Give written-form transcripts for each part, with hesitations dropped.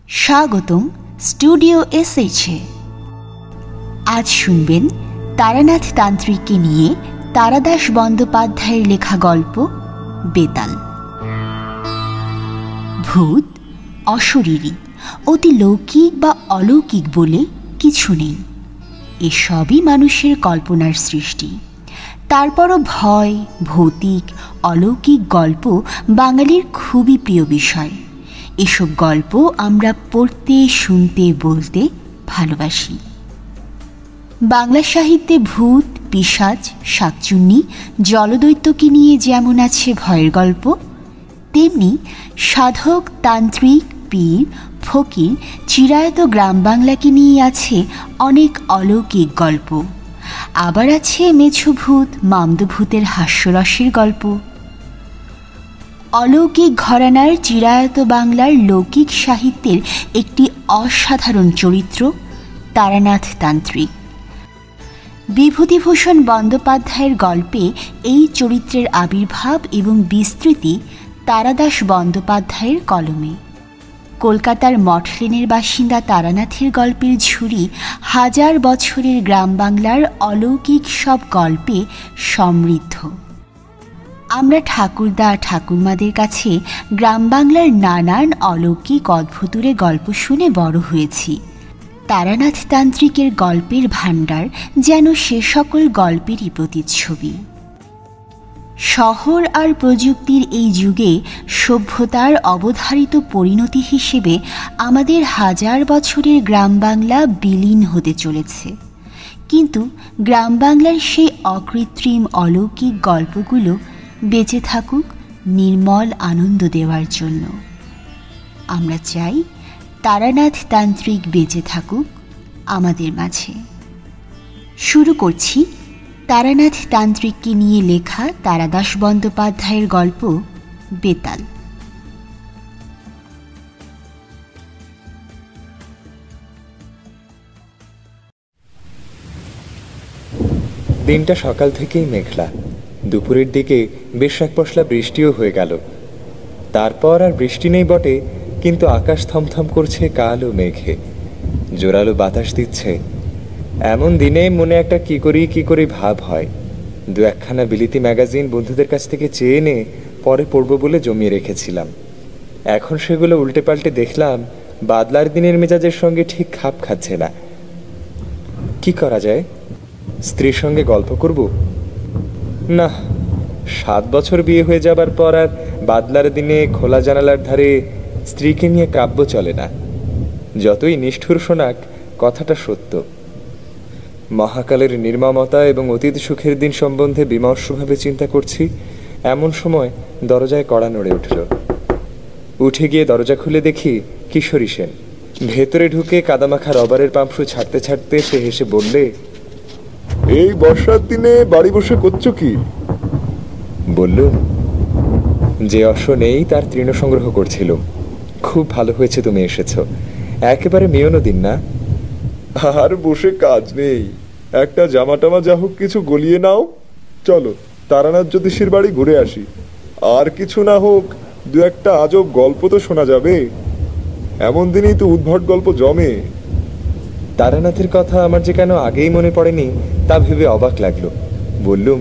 স্বাগতম স্টুডিও এসএইচে। আজ শুনবেন তারানাথ তান্ত্রিককে নিয়ে তারাদাস বন্দ্যোপাধ্যায়ের লেখা গল্প বেতাল। ভূত অশরীরী, অতি লৌকিক বা অলৌকিক বলে কিছু নেই। এসবই মানুষের কল্পনার সৃষ্টি। তারপরও ভয়, ভৌতিক, অলৌকিক গল্প বাঙালির খুবই প্রিয় বিষয়। এসব গল্প আমরা পড়তে, শুনতে, বলতে ভালোবাসি। বাংলা সাহিত্যে ভূত, পিশাচ, শাকচুন্নি, জলদৈত্যকে নিয়ে যেমন আছে ভয়ের গল্প, তেমনি সাধক, তান্ত্রিক, পীর, ফকির, চিরায়ত গ্রাম বাংলাকে নিয়ে আছে অনেক অলৌকিক গল্প। আবার আছে মেছো ভূত, মামদো ভূতের হাস্যরসের গল্প। অলৌকিক ঘরানার চিরায়ত বাংলার লৌকিক সাহিত্যের একটি অসাধারণ চরিত্র তারানাথ তান্ত্রিক। বিভূতিভূষণ বন্দ্যোপাধ্যায়ের গল্পে এই চরিত্রের আবির্ভাব এবং বিস্তৃতি তারাদাস বন্দ্যোপাধ্যায়ের কলমে। কলকাতার মঠলেনের বাসিন্দা তারানাথের গল্পের ঝুড়ি হাজার বছরের গ্রাম বাংলার অলৌকিক সব গল্পে সমৃদ্ধ। আমরা ঠাকুরদা, ঠাকুরমাদের কাছে গ্রাম বাংলার নানান অলৌকিক অদ্ভুতুরে গল্প শুনে বড় হয়েছি। তারানাথ তান্ত্রিকের গল্পের ভাণ্ডার যেন সে সকল গল্পেরই প্রতিচ্ছবি। শহর আর প্রযুক্তির এই যুগে সভ্যতার অবধারিত পরিণতি হিসেবে আমাদের হাজার বছরের গ্রাম বাংলা বিলীন হতে চলেছে। কিন্তু গ্রাম বাংলার সেই অকৃত্রিম অলৌকিক গল্পগুলো বেঁচে থাকুক নির্মল আনন্দ দেওয়ার জন্য। আমরা চাই তারানাথ তান্ত্রিক বেঁচে থাকুক আমাদের মাঝে। শুরু করছি তারানাথ তান্ত্রিককে নিয়ে লেখা তারাদাস বন্দ্যোপাধ্যায়ের গল্প বেতাল। দিনটা সকাল থেকেই মেঘলা। দুপুরের দিকে বেশ এক পশলা বৃষ্টিও হয়ে গেল। তারপর আর বৃষ্টি নেই বটে, কিন্তু আকাশ থমথম করছে কালো মেঘে। জোরালো বাতাস দিচ্ছে। এমন দিনে মনে একটা কি করি ভাব হয়। দু একখানা বিলিতি ম্যাগাজিন বন্ধুদের কাছ থেকে চেয়ে এনে পরে পড়ব বলে জমিয়ে রেখেছিলাম। এখন সেগুলো উল্টে পাল্টে দেখলাম বাদলার দিনের মেজাজের সঙ্গে ঠিক খাপ খাচ্ছে না। কি করা যায়? স্ত্রীর সঙ্গে গল্প করব? না, 7 বছর বিয়ে হয়ে যাবার পর আর বাদলার দিনে খোলা জানালার ধারে স্ত্রীকে নিয়ে কাব্য চলে না। যতই নিষ্ঠুর শোনাক, কথাটা সত্য। মহাকালের নির্মমতা এবং অতীত সুখের দিন সম্বন্ধে বিমর্ষভাবে চিন্তা করছি, এমন সময় দরজায় কড়া নড়ে উঠল। উঠে গিয়ে দরজা খুলে দেখি কিশোরী সেন। ভেতরে ঢুকে কাদামাখা রবারের পাম্পসু ছাড়তে ছাড়তে সে হেসে বললে, এই বর্ষার দিনে বাড়ি বসে করছো কি? বললুম, যে অশ্ব নেই তার তৃণ সংগ্রহ করছিল। খুব ভালো হয়েছে তুমি এসেছো, একেবারে মেয়নো দিন না। আর বসে কাজ নেই, একটা জামা টামা যা হোক কিছু গলিয়ে নাও। চলো তারানাথ জ্যোতিষীর বাড়ি ঘুরে আসি। আর কিছু না হোক দু একটা আজব গল্প তো শোনা যাবে। এমন দিনেই তো উদ্ভট গল্প জমে। তারানাথের কথা আমার যে কেন আগেই মনে পড়েনি তা ভেবে অবাক লাগলো। বললুম,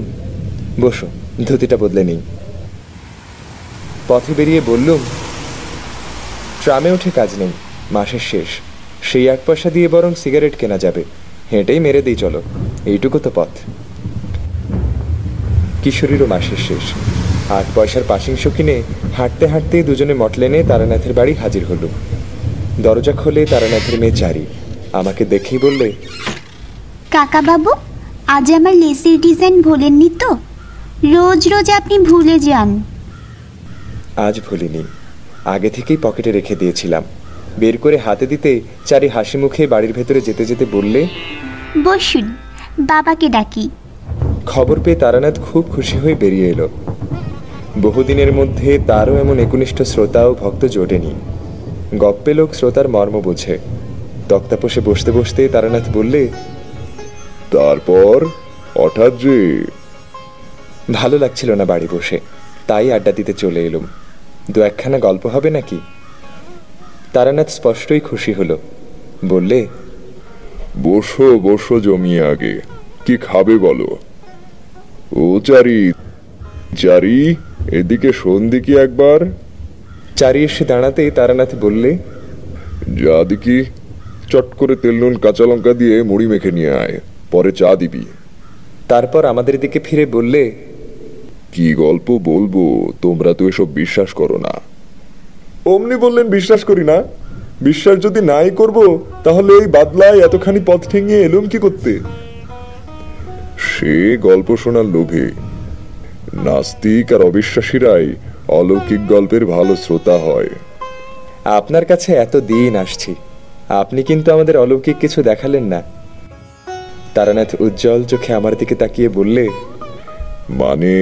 বসো, ধুতিটা বদলে নিই। পথে বেরিয়ে বললুম, ট্রামে উঠে কাজ নেই, মাসের শেষ। সেই 8 পয়সা দিয়ে বরং সিগারেট কেনা যাবে। হেঁটেই মেরে দিই চলো, এইটুকু তো পথ। কিশোরীরও মাসের শেষ। 8 পয়সার পাশিংশ কিনে হাঁটতে হাঁটতে দুজনে মটলেনে তারানাথের বাড়ি হাজির হলো। দরজা খোলে তারানাথের মেয়ে চারি। আমাকে দেখেই বললে, কাকা বাবু, আজ আমার লেসের ডিজাইন ভোলেননি তো? রোজ রোজ আপনি ভুলে যান। আজ ভুলিনি, আগে থেকেই পকেটে রেখে দিয়েছিলাম। বের করে হাতে দিতে চারি হাসি মুখে বাড়ির ভেতরে যেতে যেতে বললে, বসুন, বাবাকে ডাকি। খবর পেয়ে তারানাথ খুব খুশি হয়ে বেরিয়ে এলো। বহুদিনের মধ্যে তারও এমন একনিষ্ঠ শ্রোতা ও ভক্ত জোটেনি। গপ্পে লোক শ্রোতার মর্ম বোঝে। তক্তাপোষে বসতে বসতে তারানাথ বললে, তারপর হঠাৎ যে? ভালো লাগছিল না বাড়ি বসে, তাই আড্ডা দিতে চলে এলুম। দু একখানা গল্প হবে নাকি? তারানাথ স্পষ্টই খুশি হলো। বললে, বসো বসো জমিয়ে আগে, কি খাবে বলো। ও চারি, চারি এদিকে শোন দেখি একবার। চারি এসে দাঁড়াতেই তারানাথ বললে, যা দেখি, চট করে তেল নুন কাঁচা লঙ্কা দিয়ে মুড়ি মেখে নিয়ে আয়, পরে চা দিবি। তারপর আমাদের দিকে ফিরে বললে, কি গল্প বলবো, তোমরা তো এসব বিশ্বাস করো না। অমনি বললেন বিশ্বাস করি না? বিশ্বাস যদি নাই করব তাহলে এই বাদলায় এতখানি পথ ঠেঙিয়ে এলুম কি করতে? সে গল্প শোনার লোভে নাস্তিক আর অবিশ্বাসীরাই অলৌকিক গল্পের ভালো শ্রোতা হয়। আপনার কাছে এত দিন আসছি, আপনি কিন্তু আমাদের অলৌকিক কিছু দেখালেন না। তারানাথ উজ্জ্বল চোখে আমার দিকে তাকিয়ে বললে, মানে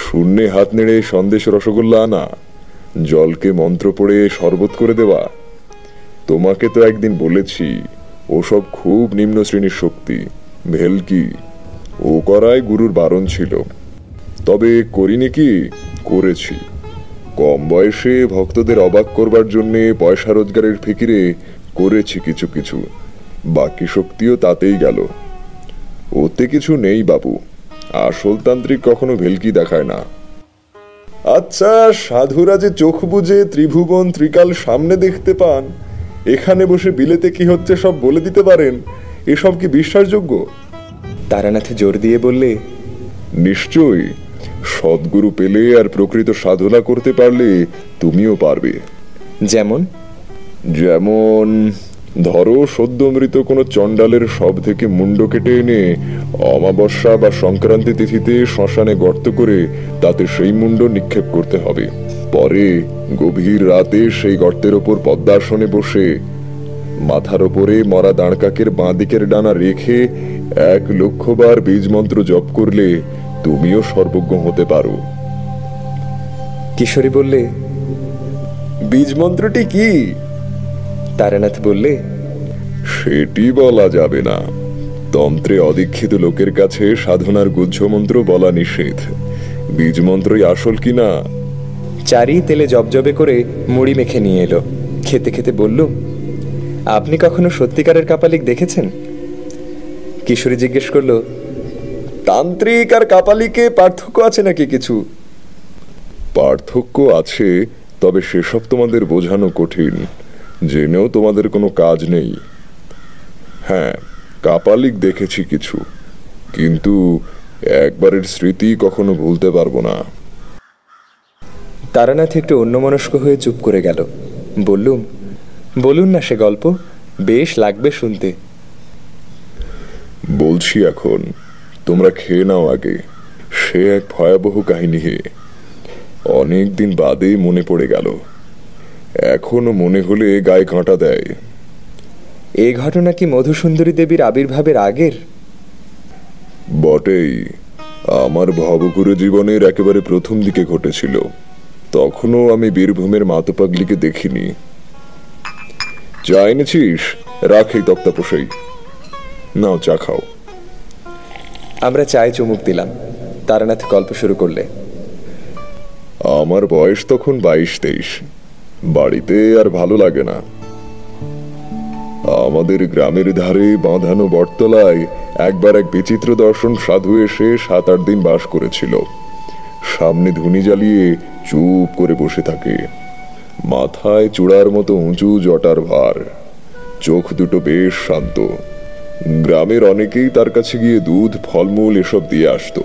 শূন্যে হাত নেড়ে সন্দেশ রসগোল্লা আনা, জলকে মন্ত্র পড়ে শরবত করে দেওয়া। তোমাকে তো একদিন বলেছি ওসব খুব নিম্ন শ্রেণীর শক্তি, ভেলকি। ও করায় গুরুর বারণ ছিল, তবে করিনি কি, করেছি। কম বয়সে ভক্তদের অবাক করবার জন্য পয়সা রোজগারের ফিকিরে করেছি কিছু কিছু, বাকি শক্তিও তাতেই গেল। ওতে কিছু নেই বাবু, আসল তান্ত্রিক কখনো ভেলকি দেখায় না। আচ্ছা, সাধুরা যে চোখ বুজে ত্রিভুবন ত্রিকাল সামনে দেখতে পান, এখানে বসে বিলেতে কি হচ্ছে সব বলে দিতে পারেন, এসব কি বিশ্বাসযোগ্য? তারানাথ জোর দিয়ে বললে, নিশ্চয়ই। সদ্গুরু পেলে আর প্রকৃত সাধনা করতে পারলে তুমিও পারবে। যেমন? যেমন ধরো সদ্য মৃত কোনো চণ্ডালের শব থেকে মুন্ড কেটে এনে অমাবস্যা বা সংক্রান্তি তিথিতে শ্মশানে গর্ত করে তাতে সেই মুন্ড নিক্ষেপ করতে হবে। পরে গভীর রাতে সেই গর্তের ওপর পদ্মাসনে বসে মাথার ওপরে মরা দাঁড়কাকের বাঁ দিকের ডানা রেখে 1,00,000 বার বীজ মন্ত্র জপ করলে তুমিও সর্বজ্ঞ হতে পারো। কিশোরী বললে, বীজ মন্ত্রটি কি? তারানাথ বললে, সেটি বলা যাবে না। তন্ত্রে অদীক্ষিত লোকের কাছে সাধনার গুহ্য মন্ত্র বলা নিষেধ। বীজ মন্ত্রই আসল কিনা। চারি তেলে জবজবে করে মুড়ি মেখে নিয়ে এলো। খেতে খেতে বললুম, আপনি কখনো সত্যিকারের কাপালিক দেখেছেন? কিশোরী জিজ্ঞেস করলো, তান্ত্রিক আর কাপালিকে পার্থক্য আছে নাকি কিছু? পার্থক্য আছে, তবে সেসব তোমাদের বোঝানো কঠিন, জেনেও তোমাদের কোনো কাজ নেই। হ্যাঁ, কাপালিক দেখেছি কিছু, কিন্তু একবারের স্মৃতি কখনো ভুলতে পারবো না। তারানাথ একটু অন্যমনস্ক হয়ে চুপ করে গেল। বললুম, বলুন না সে গল্প, বেশ লাগবে শুনতে। বলছি এখন, তোমরা খেয়ে নাও আগে। সে এক ভয়াবহ কাহিনী হে, অনেক দিন বাদে মনে পড়ে গেল। এখনো মনে হলে গায়ে কাঁটা দেয়। এ ঘটনা কি মধুসুন্দরী দেবীর আবির্ভাবের আগের? বটেই, আমার ভবঘুরে জীবনের একেবারে প্রথম দিকে ঘটেছিল। তখনও আমি বীরভূমের মাতোপাগলিকে দেখিনি। চা এনেছিস? রাখ এই তক্তাপোষেই, নাও চা খাও। আমরা চায়ে চুমুক দিলাম। তারানাথ গল্প শুরু করলে, আমার বয়স তখন 22-23। বাড়িতে আর ভালো লাগে না। আমাদের গ্রামের ধারে বাঁধানো বটতলায় একবার এক বিচিত্র দর্শন সাধু এসে 7-8 দিন বাস করেছিল। সামনে ধুনি জ্বালিয়ে চুপ করে বসে থাকে, মাথায় চূড়ার মতো উঁচু জটার ভার, চোখ দুটো বেশ শান্ত। গ্রামের অনেকেই তার কাছে গিয়ে দুধ, ফলমূল এসব দিয়ে আসতো।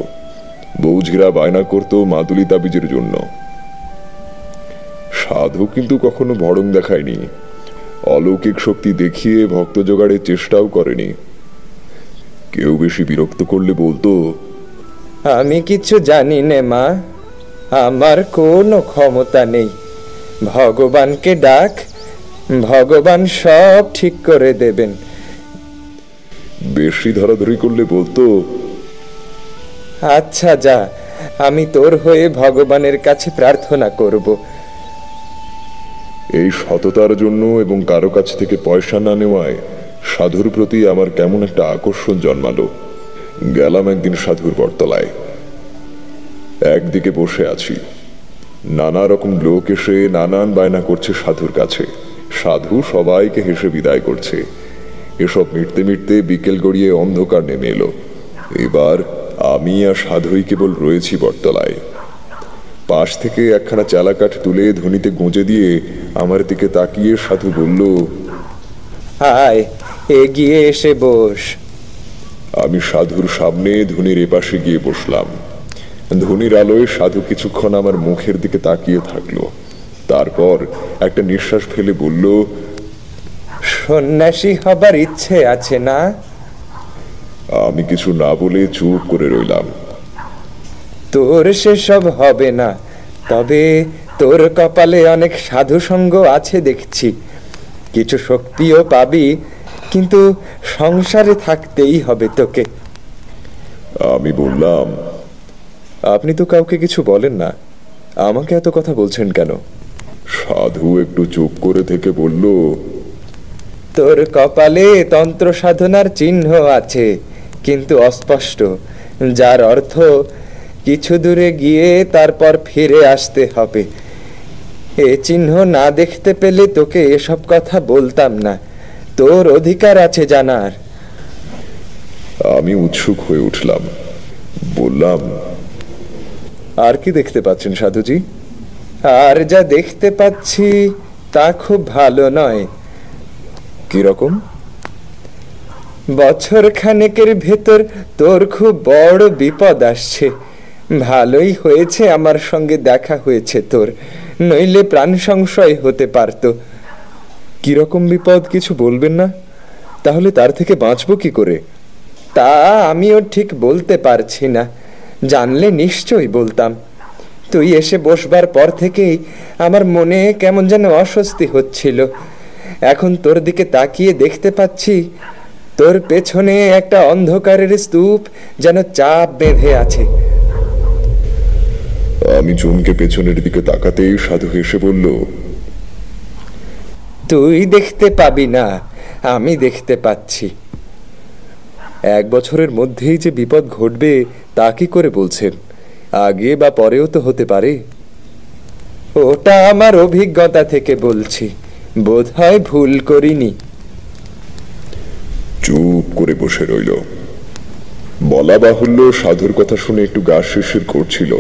বৌঝিরা বায়না করতো মাদুলি তাবিজের জন্য। সাধু কিন্তু কখনো ভড়ং দেখায়নি, অলৌকিক শক্তি দেখিয়ে ভক্ত জোগাড়ের চেষ্টাও করেনি। কেউ বেশি বিরক্ত করলে বলতো, আমি কিছু জানি নে মা, আমার কোনো ক্ষমতা নেই, ভগবানকে ডাক, ভগবান সব ঠিক করে দেবেন। বেশি ধরাধরি করলে বলতো, আচ্ছা যা, আমি তোর হয়ে ভগবানের কাছে প্রার্থনা করব। এই সততার জন্য এবং কারো কাছ থেকে পয়সা না নেওয়ায় সাধুর প্রতি আমার কেমন একটা আকর্ষণ জন্মালো। গেলাম একদিন সাধুর বটতলায়। একদিকে বসে আছি, নানা রকম লোক এসে নানান বায়না করছে সাধুর কাছে। সাধু সবাইকে হেসে বিদায় করছে। এসব মিটতে মিটতে বিকেল গড়িয়ে অন্ধকার নেমে এলো। এবার আমি আর সাধুই কেবল রয়েছি বটতলায়। পাশ থেকে একখানা চালাকাঠ তুলে ধুনিতে গুঁজে দিয়ে আমার দিকে তাকিয়ে সাধু বলল, আয়, এগিয়ে এসে বস। আমি সাধুর সামনে ধুনির এপাশে গিয়ে বসলাম। ধুনির আলোয় সাধু কিছুক্ষণ আমার মুখের দিকে তাকিয়ে থাকলো। তারপর একটা নিঃশ্বাস ফেলে বলল, সন্ন্যাসী হবার ইচ্ছে আছে না? আমি কিছু না বলে চুপ করে রইলাম। তোর সেসব হবে না, তবে তোর কপালে অনেক সাধু সঙ্গ আছে দেখছি, কিছু শক্তিও পাবি, কিন্তু সংসারে থাকতেই হবে তোকে। আমি বললাম, আপনি তো কাউকে কিছু বলেন না, আমাকে এত কথা বলছেন কেন? সাধু একটু চুপ করে থেকে বলল, তোর কপালে তন্ত্র সাধনার চিহ্ন আছে, কিন্তু অস্পষ্ট, যার অর্থ কিছু দূরে গিয়ে তারপর ফিরে আসতে হবে। এ চিহ্ন না দেখতে পেলে তোকে এসব কথা বলতাম না, তোর অধিকার আছে জানার। আমি উৎসুক হয়ে উঠলাম। বললাম, আর কি দেখতে পাচ্ছেন সাধুজি? আর যা দেখতে পাচ্ছি তা খুব ভালো নয়। কিরকম? বছর খানেকের ভেতর তোর খুব বড় বিপদ আসছে। ভালোই হয়েছে আমার সঙ্গে দেখা হয়েছে তোর, নইলে প্রাণ সংশয় হতে পারত। কিরকম বিপদ কিছু বলবেন না? তাহলে তার থেকে বাঁচবো কি করে? তা আমিও ঠিক বলতে পারছি না, জানলে নিশ্চয়ই বলতাম। তুই এসে বসবার পর থেকেই আমার মনে কেমন যেন অস্বস্তি হচ্ছিল। এখন তোর দিকে তাকিয়ে দেখতে পাচ্ছি তোর পেছনে একটা অন্ধকারের স্তূপ যেন চাপ বেঁধে আছে। আমি চমকে পেছনের দিকে তাকাতেই সাধু হেসে বলল, তুই দেখতে পাবি না, আমি দেখতে পাচ্ছি। 1 বছরের মধ্যেই যে বিপদ ঘটবে তা কি করে বলছেন? আগে বা পরেও তো হতে পারে। ওটা আমার অভিজ্ঞতা থেকে বলছি, বোধহয় ভুল করিনি। চুপ করে বসে রইল। বলা বাহুল্য, সাধুর কথা শুনে একটু গা শিরশির করছিল।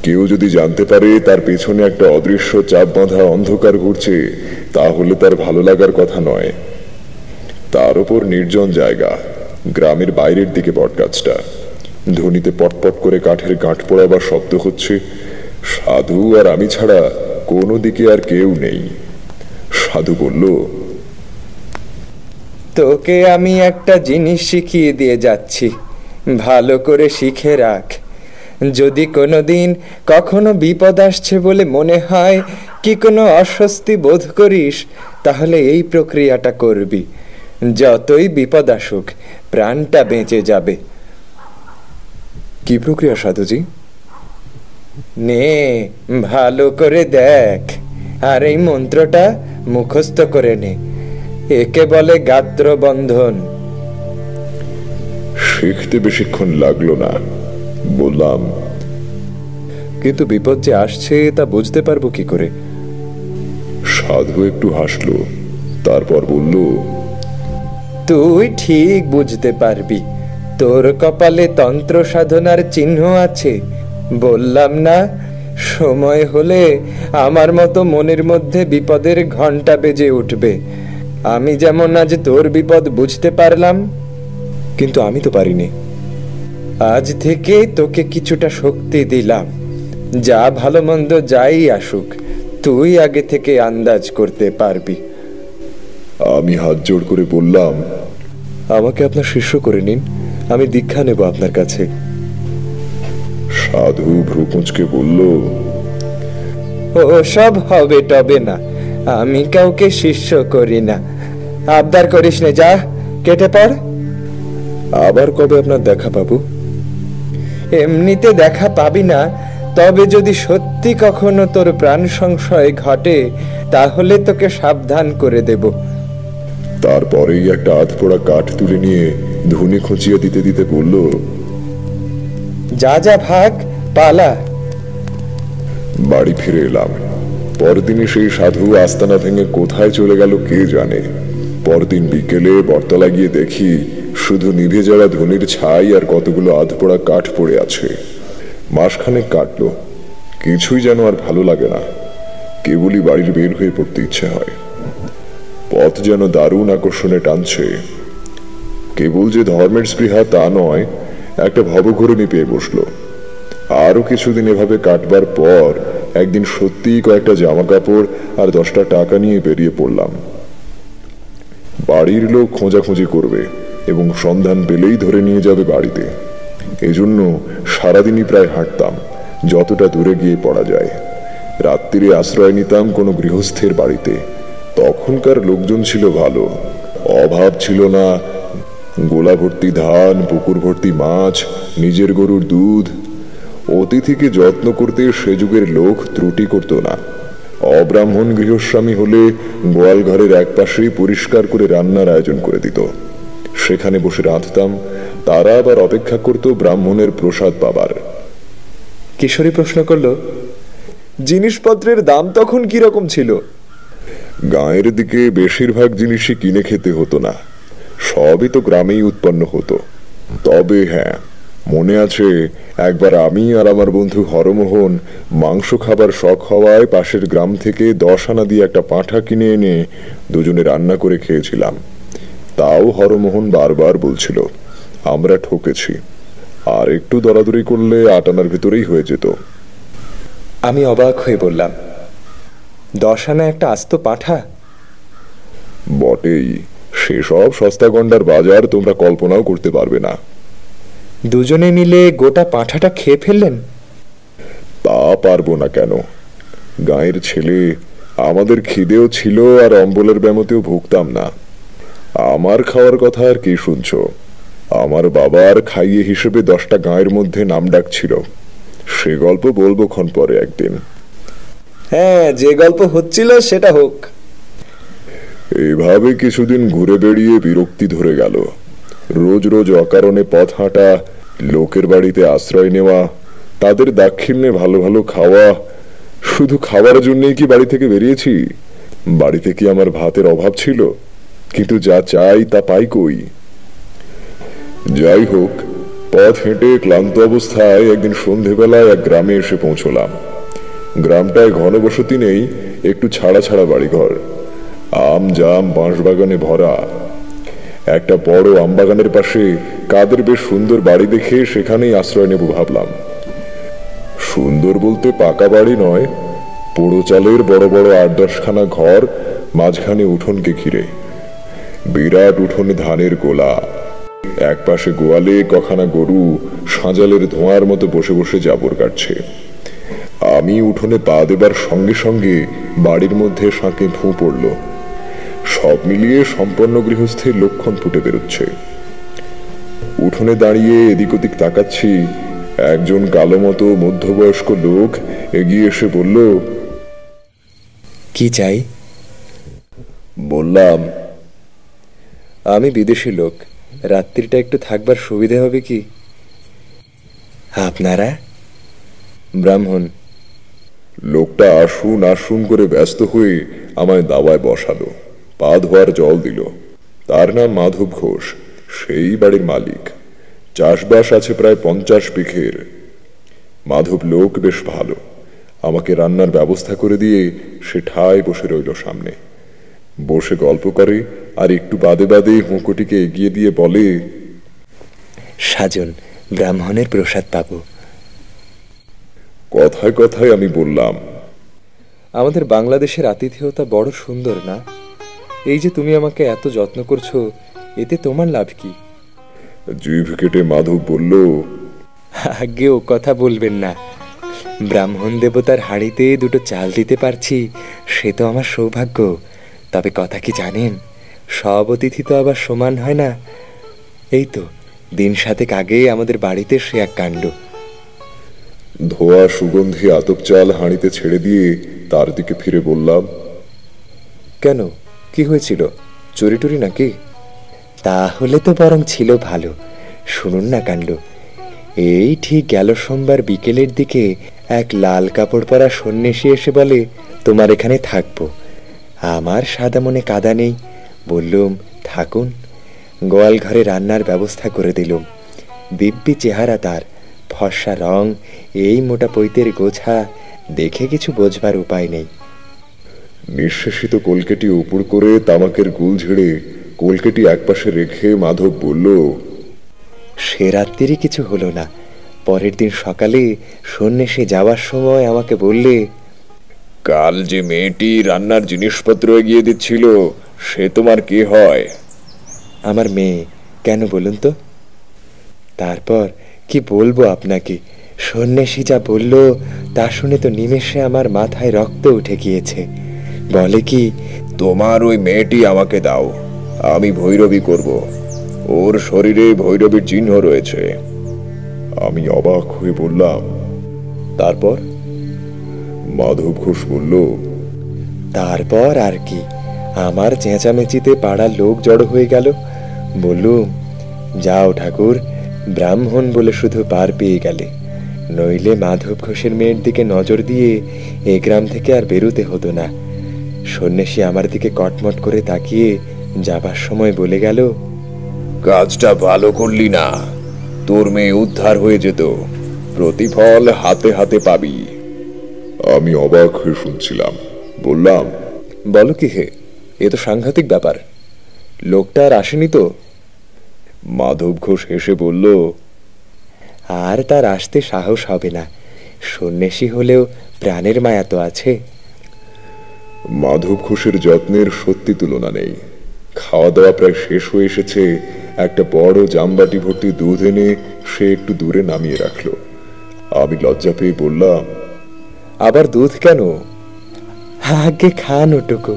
কেউ যদি জানতে পারে তার পেছনে একটা অদৃশ্য চাপ বাঁধা অন্ধকার ঘুরছে, তাহলে তার ভালো লাগার কথা নয়। তার উপর নির্জন জায়গা, গ্রামের বাইরের দিকে বটগাছটা, ধ্বনিতে পটপট করে কাঠের গাঁট পোড়াবার শব্দ হচ্ছে। সাধু আর আমি ছাড়া কোনো দিকে আর কেউ নেই। সাধু বলল, তোকে আমি একটা জিনিস শিখিয়ে দিয়ে যাচ্ছি, ভালো করে শিখে রাখ। যদি কোনোদিন কখনো বিপদ আসছে বলে মনে হয়, কি কোনো অস্বস্তি বোধ করিস, তাহলে এই প্রক্রিয়াটা করবি। যতই বিপদ আসুক, প্রাণটা বেঁচে যাবে। কি প্রক্রিয়া সাধুজি? নে, ভালো করে দেখ, আর এই মন্ত্রটা মুখস্থ করে নে। একে বলে গাত্র বন্ধন। শিখতে বেশিক্ষণ লাগলো না। বললাম, কিন্তু বিপদ যে আসছে তা বুঝতে পারবো কি করে? সাধু একটু হাসলো, তারপর বলল, তুই ঠিক বুঝতে পারবি, তোর কপালে তন্ত্র সাধনার চিহ্ন আছে। বললাম না, সময় হলে আমার মতো মনের মধ্যে বিপদের ঘন্টা বেজে উঠবে। আমি যেমন আজ তোর বিপদ বুঝতে পারলাম, কিন্তু আমি তো পারিনি। আজ থেকে তোকে কিছুটা শক্তি দিলাম, যা ভালো মন্দ যাই আসুক, তুই আগে থেকে আন্দাজ করতে পারবি। আমি হাত জোড় করে বললাম, আমাকে আপনার শিষ্য করে নিন, আমি দীক্ষা নেব আপনার কাছে। সাধু ভ্রু কুঁচকে বলল, ও সব হবে টবে না, আমি কাউকে শিষ্য করি না। আবদার করিস নে, যা কেটে পড়। আবার কবে আপনার দেখা পাবো? এমনিতে দেখা পাবি না, তবে যদি সত্যি কখনো তোর প্রাণ সংশয় ঘটে, তাহলে তোকে সাবধান করে দেব। তারপরেই একটা আধপোড়া কাঠ তুলে নিয়ে ধুনি খুঁচিয়ে দিতে দিতে বলল, যা যা ভাগ, পালা। বাড়ি ফিরে এলাম। পরদিনই সেই সাধু আস্তানা ভেঙে কোথায় চলে গেল কে জানে। পরদিন বিকেলে বটতলা গিয়ে দেখি শুধু নিভে যাওয়া ধনির ছাই আর কতগুলো আধপোড়া কাঠ পড়ে আছে। মাসখানেক কাটলো, কিছুই যেন আর ভালো লাগে না। কেবলই বাড়ির বের হয়ে পড়তে ইচ্ছে হয়। পথ যেন দারুণ আকর্ষণে টানছে। কেবল যে ধর্মের স্পৃহা তা নয়, একটা ভবঘুরুনি পেয়ে বসলো। আরো কিছুদিন এভাবে কাটবার পর একদিন সত্যিই কয়েকটা জামা কাপড় আর 10টা টাকা নিয়ে বেরিয়ে পড়লাম। বাড়ির লোক খোঁজাখুঁজি করবে এবং সন্ধান পেলেই ধরে নিয়ে যাবে বাড়িতে। এজন্য সারাদিনই প্রায় হাঁটতাম, যতটা দূরে গিয়ে পড়া যায়। রাত্রিরে আশ্রয় নিতাম কোনো গৃহস্থের বাড়িতে। তখনকার লোকজন ছিল ভালো, অভাব ছিল না। গোলা ভর্তি ধান, পুকুর ভর্তি মাছ, নিজের গরুর দুধ। অতিথিকে যত্ন করতে সে যুগের লোক ত্রুটি করত না। অব্রাহ্মণ গৃহস্বামী হলে গোয়াল ঘরের এক পাশেই পরিষ্কার করে রান্নার আয়োজন করে দিত। সেখানে বসে রাঁধতাম, তারা আবার অপেক্ষা করত ব্রাহ্মণের প্রসাদ পাবার। কিশোরী প্রশ্ন করল, জিনিসপত্রের দাম তখন কিরকম ছিল? গাঁয়ের দিকে বেশিরভাগ জিনিসই কিনে খেতে হতো না, সবই তো গ্রামেই উৎপন্ন হতো। তবে হ্যাঁ, মনে আছে একবার আমি আর আমার বন্ধু হরমোহন মাংস খাবার শখ হওয়ায় পাশের গ্রাম থেকে 10 আনা দিয়ে একটা পাঁঠা কিনে এনে দুজনে রান্না করে খেয়েছিলাম। তাও হরমোহন বারবার বলছিল আমরা ঠকেছি, আর একটু দরাদরি করলে 8 আনার ভিতরেই হয়ে যেত। আমি অবাক হয়ে বললাম, 10 আনা একটা আস্ত পাঁঠা? বটেই, সেসব সস্তা গন্ডার বাজার তোমরা কল্পনাও করতে পারবে না। দুজনে মিলে গোটা পাঁঠাটা খেয়ে ফেললেন? তা পারবো না কেন, গাঁয়ের ছেলে, আমাদের খিদেও ছিল আর অম্বলের ব্যামতেও ভুগতাম না। আমার খাওয়ার কথা আর কি শুনছো? আমার বাবার খাইয়ে হিসেবে 10টা গাঁয়ের মধ্যে নাম ডাক ছিল। সে গল্প বলবো ক্ষণ পরে একদিন। হ্যাঁ, যে গল্প হচ্ছিল সেটা হোক। এভাবে কিছুদিন ঘুরে বেড়িয়ে বিরক্তি ধরে গেল। রোজ রোজ অকারণে পথ হাঁটা, লোকের বাড়িতে আশ্রয় নেওয়া, তাদের দাক্ষিণ্যে ভালো ভালো খাওয়া। শুধু খাওয়ার জন্যই কি বাড়ি থেকে বেরিয়েছি? বাড়িতে কি আমার ভাতের অভাব ছিল? কিন্তু যা চাই তা পাই কই? যাই হোক, পথ হেঁটে ক্লান্ত অবস্থায় একদিন সন্ধেবেলায় এক গ্রামে এসে পৌঁছলাম। গ্রামটায় ঘনবসতি নেই, একটু ছাড়া ছাড়া বাড়িঘর। আম জাম বাঁশ বাগানে ভরা। একটা বড় আম বাগানের পাশে কাদের বেশ সুন্দর বাড়ি দেখে সেখানেই আশ্রয় নেব ভাবলাম। সুন্দর বলতে পাকা বাড়ি নয়, পোড়ো চালের বড় বড় 8-10 খানা ঘর, মাঝখানে উঠোনকে ঘিরে। বিরাট উঠোনে ধানের গোলা, এক পাশে গোয়ালে কখানা গরু সাঁজালের ধোঁয়ার মতো বসে বসে জাবর কাটছে। আমি উঠোনে পা দেবার সঙ্গে সঙ্গে বাড়ির মধ্যে শাঁকে ফু পড়ল। সব মিলিয়ে সম্পন্ন গৃহস্থের লক্ষণ ফুটে বেরোচ্ছে। উঠোনে দাঁড়িয়ে এদিক ওদিক তাকাচ্ছি, একজন কালো মতো মধ্যবয়স্ক লোক এগিয়ে এসে বলল, কি চাই? বললাম, আমি বিদেশি লোক, রাত্রিটা একটু থাকবার সুবিধা হবে কি? আপনারা? ব্রাহ্মণ। লোকটা আসুন আসুন করে ব্যস্ত হয়ে আমায় দাওয়ায় বসালো, পা ধোয়ার জল দিল। তার নাম মাধব ঘোষ, সেই বাড়ির মালিক। চাষবাস আছে প্রায় 50 বিঘের। মাধব লোক বেশ ভালো। আমাকে রান্নার ব্যবস্থা করে দিয়ে সে ঠায় বসে রইল সামনে। বসে গল্প করে আর একটু বাদে বাদে হুঁকোটিকে এগিয়ে দিয়ে বলে, সাজন, ব্রাহ্মণের প্রসাদ পাবো। কথায় কথায় আমি বললাম, আমাদের বাংলাদেশের আতিথেয়তা বড় সুন্দর না? এই যে তুমি আমাকে এত যত্ন করছো, এতে তোমার লাভ কি? জিভ কেটে মাধব বলল, আগে ও কথা বলবেন না। ব্রাহ্মণ দেবতার হাঁড়িতে 2টো চাল দিতে পারছি, সে তো আমার সৌভাগ্য। তবে কথা কি জানেন, সব অতিথি তো আবার সমান হয় না। এই তো দিন 7 আগে আমাদের বাড়িতে সে এক কাণ্ড। ধোয়া সুগন্ধি আতপ চাল হাঁড়িতে ছেড়ে দিয়ে তার দিকে ফিরে বললাম, কেন, কি হয়েছিল? চুরি টুরি নাকি? তাহলে তো বরং ছিল ভালো। শুনুন না কাণ্ড। এই ঠিক গেল সোমবার বিকেলের দিকে এক লাল কাপড় পরা সন্ন্যাসী এসে বলে, তোমার এখানে থাকবো। আমার সাদা মনে কাদা নেই, বললুম থাকুন। গোয়াল ঘরে রান্নার ব্যবস্থা করে দিলুম। দিব্যি চেহারা তার, ফর্সা রং, এই মোটা পৈতের গোছা, দেখে কিছু বোঝবার উপায় নেই। নিঃশেষিত কলকেটি উপর করে তামাকের গুল ঝেড়ে কলকেটি একপাশে রেখে মাধব বলল, সে রাত্রিরই কিছু হলো না। পরের দিন সকালে সন্ন্যাসী যাওয়ার সময় আমাকে বললে, কাল যে মেয়েটি রান্নার জিনিসপত্র এগিয়ে দিচ্ছিল সে তোমার কে হয়? আমার মেয়ে। কেন বলুন তো? তারপর কি বলবো আপনাকে, সন্ন্যাসী যা বলল তা শুনে তো নিমেষে আমার মাথায় রক্ত উঠে গিয়েছে। বলে কি, তোমার ওই মেয়েটি আমাকে দাও, আমি ভৈরবী করব। ওর শরীরে ভৈরবীর চিহ্ন রয়েছে। আমি অবাক হয়ে বললাম, তারপর? মাধব ঘোষ বলল, তারপর আর কি, আমার চেঁচামেচিতে পাড়ার লোক জড়ো হয়ে গেল। বললুম, যাও ঠাকুর, ব্রাহ্মণ বলে শুধু পার পেয়ে গেলে, নইলে মাধব ঘোষের মেয়ের দিকে নজর দিয়ে এ গ্রাম থেকে আর বেরোতে হতো না। সন্ন্যাসী আমার দিকে কটমট করে তাকিয়ে যাবার সময় বলে গেল, কাজটা ভালো করলি না, তোর মেয়ে উদ্ধার হয়ে যেত, প্রতিফল হাতে হাতে পাবি। আমি অবাক হয়ে শুনছিলাম। বললাম, বলো কি হে, এ তো সাংঘাতিক ব্যাপার। লোকটা আর আসেনি তো? মাধব ঘোষ হেসে বলল, আর তার আসতে সাহস হবে না, সন্ন্যাসী হলেও প্রাণের মায়া তো আছে। মাধব ঘোষের যত্নের সত্যি তুলনা নেই। খাওয়া দাওয়া প্রায় শেষ হয়ে এসেছে, একটা বড় জামবাটি ভর্তি দুধ এনে সে একটু দূরে নামিয়ে রাখলো। আমি লজ্জা পেয়ে বললাম, আবার দুধ কেন? আগে খান ওটুকু,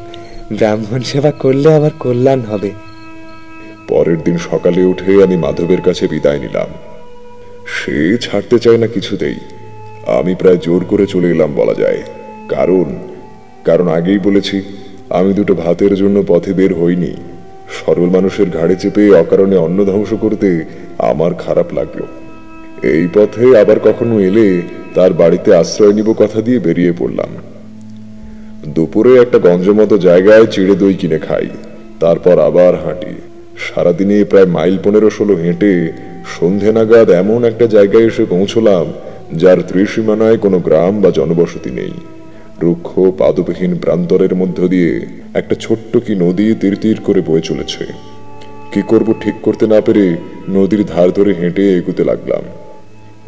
ব্রাহ্মণ সেবা করলে আমার কল্যাণ হবে। পরের দিন সকালে উঠে আমি মাধবের কাছে বিদায় নিলাম। সে ছাড়তে চায় না কিছুতেই। আমি প্রায় জোর করে চলে এলাম বলা যায়। কারণ আগেই বলেছি, আমি দুটো ভাতের জন্য পথে বের হইনি। সরল মানুষের ঘাড়ে চেপে অকারণে অন্ন ধ্বংস করতে আমার খারাপ লাগলো। এই পথে আবার কখনো এলে তার বাড়িতে আশ্রয় নিব কথা দিয়ে বেরিয়ে পড়লাম। দুপুরে একটা গঞ্জ মতো জায়গায় চিড়ে দই কিনে খাই, তারপর আবার হাঁটি। সারাদিনে প্রায় মাইল 15-16 হেঁটে সন্ধে নাগাদ এমন একটা জায়গায় এসে পৌঁছলাম যার ত্রিসীমানায় কোনো গ্রাম বা জনবসতি নেই। রুক্ষ পাদবিহীন প্রান্তরের মধ্য দিয়ে একটা ছোট্ট কি নদী তীর তীর করে বয়ে চলেছে। কি করব ঠিক করতে না পেরে নদীর ধার ধরে হেঁটে এগুতে লাগলাম।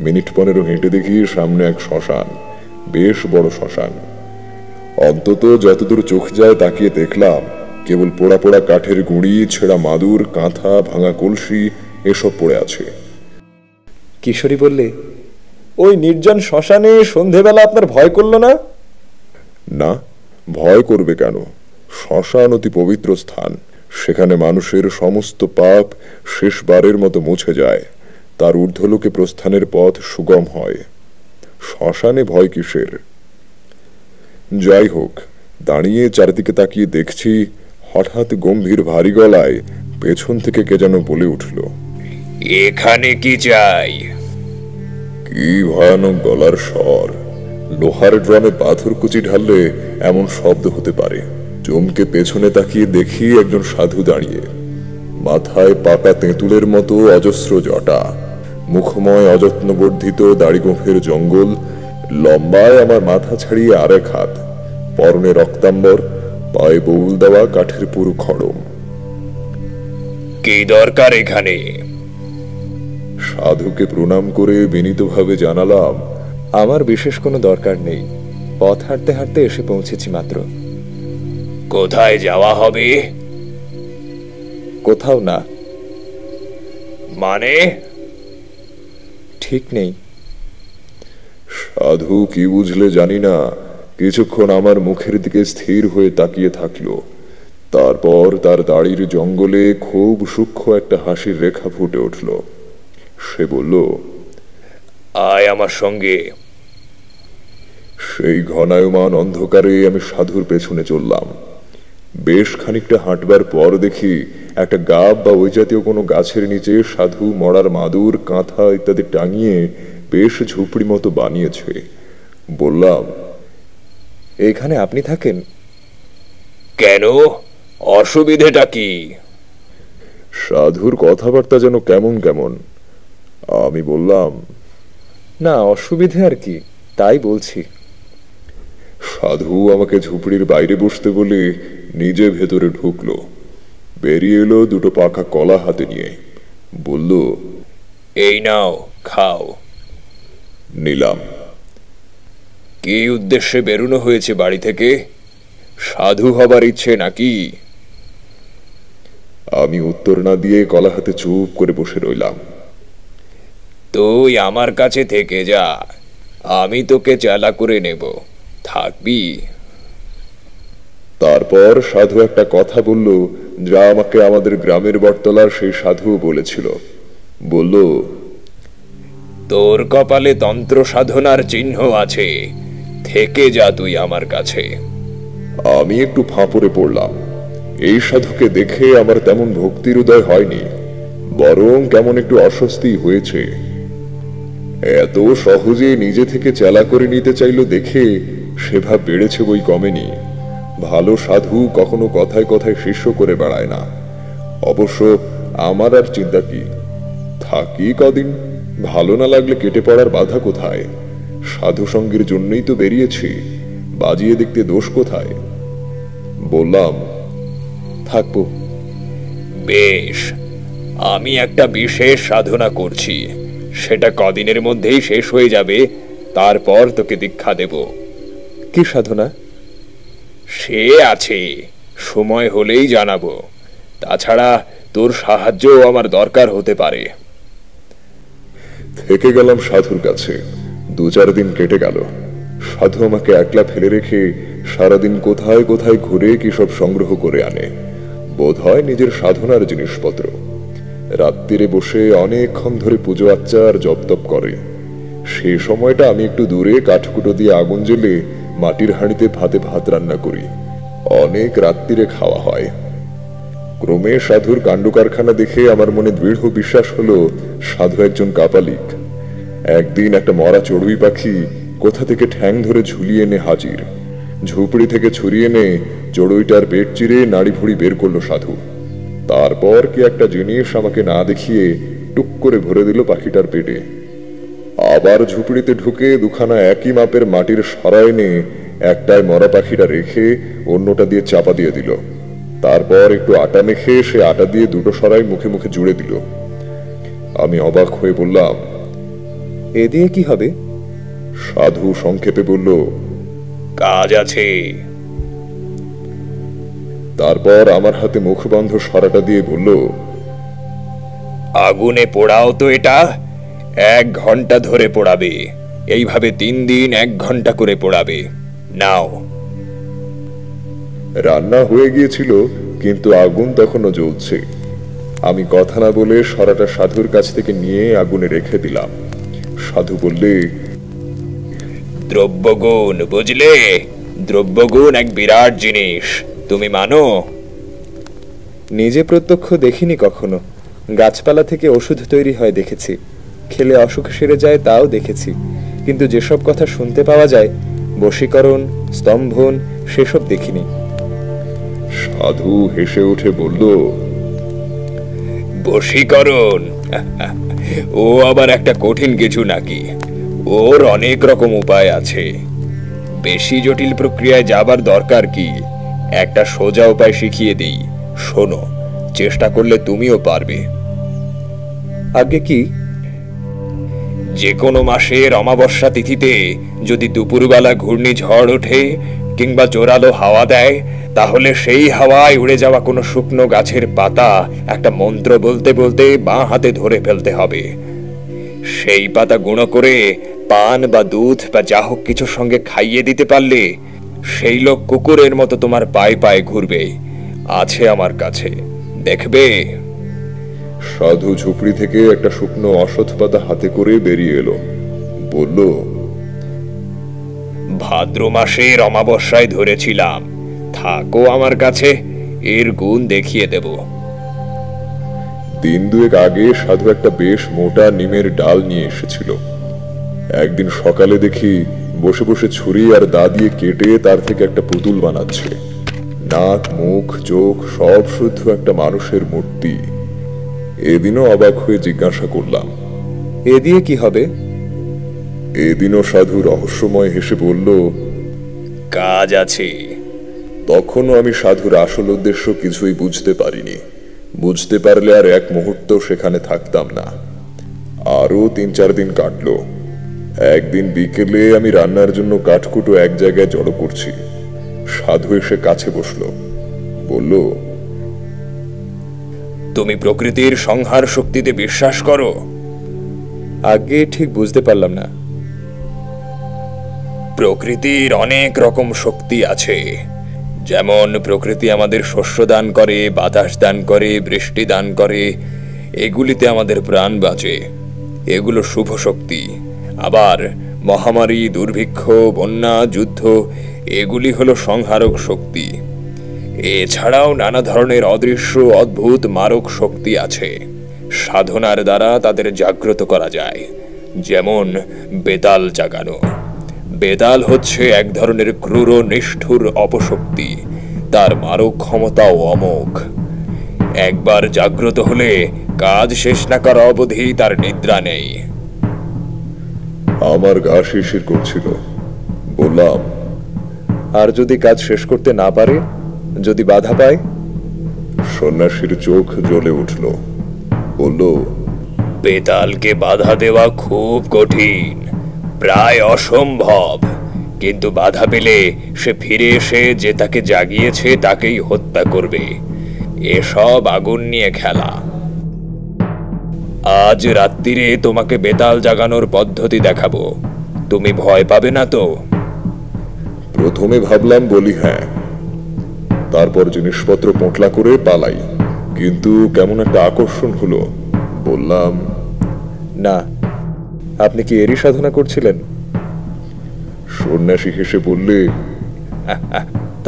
মিনিট 15 হেঁটে দেখি সামনে এক শ্মশান, বেশ বড় শ্মশান। অন্তত যতদূর চোখ যায় তাকিয়ে দেখলাম কেবল পোড়া পোড়া কাঠের গুঁড়ি, ছেঁড়া মাদুর, কাঁথা, ভাঙা কলসি এসব পড়ে আছে। কিশোরী বললে, ওই নির্জন শ্মশানে সন্ধেবেলা আপনার ভয় করলো না? না, ভয় করবে কেন? শ্মশান অতি পবিত্র স্থান, সেখানে মানুষের সমস্ত পাপ শেষবারের মতো মুছে যায়, তার ঊর্ধ্বলোকে প্রস্থানের পথ সুগম হয়। শ্মশানে ভয় কিসের? যাই হোক, দাঁড়িয়ে চারিদিকে তাকিয়ে দেখছি, হঠাৎ গম্ভীর ভারী গলায় পেছন থেকে কে যেন বলে উঠল, এখানে কি চাই? কি ভয়ানক গলার স্বর! লোহার ড্রামে পাথর কুচি ঢাললে এমন শব্দ হতে পারে। চমকে পেছনে তাকিয়ে দেখি একজন সাধু দাঁড়িয়ে, মাথায় পাকা তেঁতুলের মতো অজস্র জটা, মুখময় অযত্নবর্ধিত দাড়ি গোঁফের জঙ্গল, লম্বায় আমার মাথা ছাড়িয়ে আরেক হাত, পরনে রক্তাম্বর, পায়ে বউল দেওয়া কাঠের পুরু খড়ম। কি দরকার এখানে? সাধুকে প্রণাম করে বিনীতভাবে জানালাম, আমার বিশেষ কোনো দরকার নেই, পথ হাঁটতে হাঁটতে এসে পৌঁছেছি মাত্র। কোথায় যাওয়া হবে? কোথাও না। মানে? ঠিক নেই। সাধু কি বুঝলে জানি না, কিছুক্ষণ আমার মুখের দিকে স্থির হয়ে তাকিয়ে থাকলো। তারপর তার দাড়ির জঙ্গলে খুব সূক্ষ্ম একটা হাসির রেখা ফুটে উঠল। সে বলল, আয় আমার সঙ্গে। সেই ঘনায়মান অন্ধকারে আমি সাধুর পেছনে চললাম। বেশ খানিকটা হাঁটবার পর দেখি একটা গাব বা ওই জাতীয় কোনো গাছের নিচে সাধু মরার মাদুর, কাঁথা ইত্যাদি টাঙিয়ে বেশ ঝুপড়ি মতো বানিয়েছে। বললাম, এখানে আপনি থাকেন? কেন, অসুবিধেটা কি? সাধুর কথাবার্তা যেন কেমন কেমন। আমি বললাম, না, অসুবিধে আর কি, তাই বলছি। সাধু আমাকে ঝুপড়ির বাইরে বসতে বলে নিজে ভেতরে ঢুকলো। বেরিয়ে এলো দুটো পাকা কলা হাতে নিয়ে। বলল, এই নাও, খাও। নিলাম। কি উদ্দেশ্যে বেরোনো হয়েছে বাড়ি থেকে? সাধু হবার ইচ্ছে নাকি? আমি উত্তর না দিয়ে কলা হাতে চুপ করে বসে রইলাম। তুই আমার কাছে থেকে যা, আমি তোকে চেলা করে নেব, থাকবি? তারপর সাধু একটা কথা বলল, যা আমাকে আমাদের গ্রামের বটতলার সেই সাধু বলেছিল। বলল, তোর কপালে তন্ত্র সাধনার চিহ্ন আছে, থেকে যা তুই আমার কাছে। আমি একটু ফাঁপড়ে পড়লাম। এই সাধুকে দেখে আমার তেমন ভক্তির উদয় হয়নি, বরং কেমন একটু অস্বস্তি হয়েছে। এত সহজে নিজে থেকে চেলা করে নিতে চাইল দেখে সেভাব বেড়েছে বই কমেনি। ভালো সাধু কখনো কথায় কথায় শিষ্য করে বেড়ায় না। অবশ্য আমার আর চিন্তা কি, থাকি কদিন, ভালো না লাগলে কেটে পড়ার বাধা কোথায়? সাধু সঙ্গের জন্যই তো বেরিয়েছি, বাজিয়ে দেখতে দোষ কোথায়? বললাম, থাকবো। বেশ, আমি একটা বিশেষ সাধনা করছি, সেটা কদিনের মধ্যেই শেষ হয়ে যাবে, তারপর তোকে দীক্ষা দেব। কি সাধনা? সে আছে, সময় হলেই জানাবো। তাছাড়া তোর সাহায্য আমার দরকার হতে পারে। থেকে গেলাম সাধুর কাছে। 2-4 দিন কেটে গেল। সাধু আমাকে একলা ফেলে রেখে সারাদিন কোথায় কোথায় ঘুরে কি সব সংগ্রহ করে আনে, বোধ হয় নিজের সাধনার জিনিসপত্র। রাত্রিরে বসে অনেকক্ষণ ধরে পুজো আচ্চার জপ তপ করে। সে সময়টা আমি একটু দূরে কাঠকুটো দিয়ে আগুন জ্বেলে মাটির হাঁড়িতে ভাতে ভাত রান্না করি। অনেক রাত্রিরে খাওয়া হয়। ক্রমে সাধুর কাণ্ড কারখানা দেখে আমার মনে দৃঢ় বিশ্বাস হলো সাধু একজন কাপালিক। একদিন একটা মরা চড়ুই পাখি কোথা থেকে ঠ্যাং ধরে ঝুলিয়ে এনে হাজির। ঝুপড়ি থেকে ছুরিয়ে এনে চড়ুইটার পেট চিরে নাড়ি ভুড়ি বের করলো সাধু। তারপর কি একটা জিনিস আমাকে না দেখিয়ে টুক করে ভরে দিল পাখিটার পেটে। আবার ঝুপড়িতে ঢুকে দুখানা একই মাপের মাটির সরা এনে একটায় মরা পাখিটা রেখে অন্যটা দিয়ে চাপা দিয়ে দিল। তারপর একটু আটা মেখে সে আটা দিয়ে দুটো সরাই মুখে মুখে জুড়ে দিল। আমি অবাক হয়ে বললাম, এ দিয়ে কি হবে? সাধু সংক্ষেপে বলল, কাজ আছে। তারপর আমার হাতে মুখবন্ধ সরাটা দিয়ে বলল, আগুনে পোড়াও তো এটা, 1 ঘন্টা ধরে পোড়াবে। এইভাবে 3 দিন 1 ঘন্টা করে পোড়াবে। নাও। রান্না হয়ে গিয়েছিল, কিন্তু আগুন তখনও জ্বলছে। আমি কথা না বলে সরাটা সাধুর কাছ থেকে নিয়ে আগুনে রেখে দিলাম। সাধু বললে, দ্রব্যগুণ, বুঝলে? দ্রব্যগুণ এক বিরাট জিনিস, তুমি মানো? নিজে প্রত্যক্ষ দেখিনি কখনো। গাছপালা থেকে ওষুধ তৈরি হয় দেখেছি, খেলে অসুখ সেরে যায় তাও দেখেছি, কিন্তু যেসব কথা শুনতে পাওয়া যায়, বশীকরণ, স্তম্ভন, সেসব দেখিনি। সাধু হেসে উঠে বলল, বশীকরণ? ও আবার একটা কঠিন কিছু নাকি? ওর অনেক রকম উপায় আছে। বেশি জটিল প্রক্রিয়ায় যাবার দরকার কি? একটা সোজা উপায় শিখিয়ে দিই, শোনো। চেষ্টা করলে তুমিও পারবে। আগে কি? যে কোনো মাসের অমাবস্যা তিথিতে যদি দুপুরবেলা ঘূর্ণিঝড় ওঠে কিংবা জোরালো হাওয়া দেয়, তাহলে সেই হাওয়ায় উড়ে যাওয়া কোনো শুকনো গাছের পাতা একটা মন্ত্র বলতে বলতে বাঁ হাতে ধরে ফেলতে হবে। সেই পাতা গুঁড়ো করে পান বা দুধ বা যা হোক কিছুর সঙ্গে খাইয়ে দিতে পারলে সেই লোক কুকুরের মতো তোমার পায়ে পায়ে ঘুরবে। আছে আমার কাছে, দেখবে। সাধু ঝুপড়ি থেকে একটা শুকনো অশ্বত্থ পাতা হাতে করে বেরিয়ে এলো। বলল, ভাদ্র মাসের অমাবস্যায় ধরেছিলাম, থাকো আমার কাছে, এর গুণ দেখিয়ে দেব। 1 দিন আগে সাধু একটা বেশ মোটা নিমের ডাল নিয়ে এসেছিল। একদিন সকালে দেখি বসে বসে ছুরি আর দা দিয়ে কেটে তার থেকে একটা পুতুল বানাচ্ছে। নাক, মুখ, চোখ সব শুদ্ধ একটা মানুষের মূর্তি। এদিনও অবাক হয়ে জিজ্ঞাসা করলাম, এ দিয়ে কি হবে? এদিনও সাধু রহস্যময় হেসে বলল, কাজ আছে। তখনও আমি সাধুর আসল উদ্দেশ্য কিছুই বুঝতে পারিনি। বুঝতে পারলে আর এক মুহূর্ত সেখানে থাকতাম না। আরো 3-4 দিন কাটলো। একদিন বিকেলে আমি রান্নার জন্য কাঠকুটো এক জায়গায় জড়ো করছি। সাধু এসে কাছে বসলো, বলল, তুমি প্রকৃতির সংহার শক্তিতে বিশ্বাস করো? আগে ঠিক বুঝতে পারলাম না। প্রকৃতির অনেক রকম শক্তি আছে। যেমন প্রকৃতি আমাদের শস্য দান করে, বাতাস দান করে, বৃষ্টি দান করে, এগুলিতে আমাদের প্রাণ বাঁচে, এগুলো শুভ শক্তি। আবার মহামারী, দুর্ভিক্ষ, বন্যা, যুদ্ধ এগুলি হলো সংহারক শক্তি। এছাড়াও নানা ধরনের অদৃশ্য অদ্ভুত মারক শক্তি আছে। সাধনার দ্বারা তাদের জাগ্রত করা যায়। যেমন বেতাল জাগানো। বেতাল হচ্ছে এক ধরনের ক্রূর নিষ্ঠুর অপশক্তি। তার মারক ক্ষমতাও অমোঘ। একবার জাগ্রত হলে কাজ শেষ না করা অবধি তার নিদ্রা নেই। আমার গা শিরশির করছিল। বললাম, আর যদি কাজ শেষ করতে না পারে, যদি বাধা পায়? সন্ন্যাসীর চোখ জ্বলে উঠল। বলল, বেতালকে বাধা দেওয়া খুব কঠিন, প্রায় অসম্ভব। কিন্তু বাধা পেলে সে ফিরে এসে যে তাকে জাগিয়েছে তাকেই হত্যা করবে। এসব আগুন নিয়ে খেলা। আজ রাত্রিরে তোমাকে বেতাল জাগানোর পদ্ধতি দেখাবো। তুমি ভয় পাবে না তো? প্রথমে ভাবলাম বলি হ্যাঁ, তারপর জিনিসপত্র পোঁটলা করে পালাই। কিন্তু কেমন একটা আকর্ষণ হলো। বললাম, না। আপনি কি এরই সাধনা করছিলেন? সন্ন্যাসী হেসে বললে,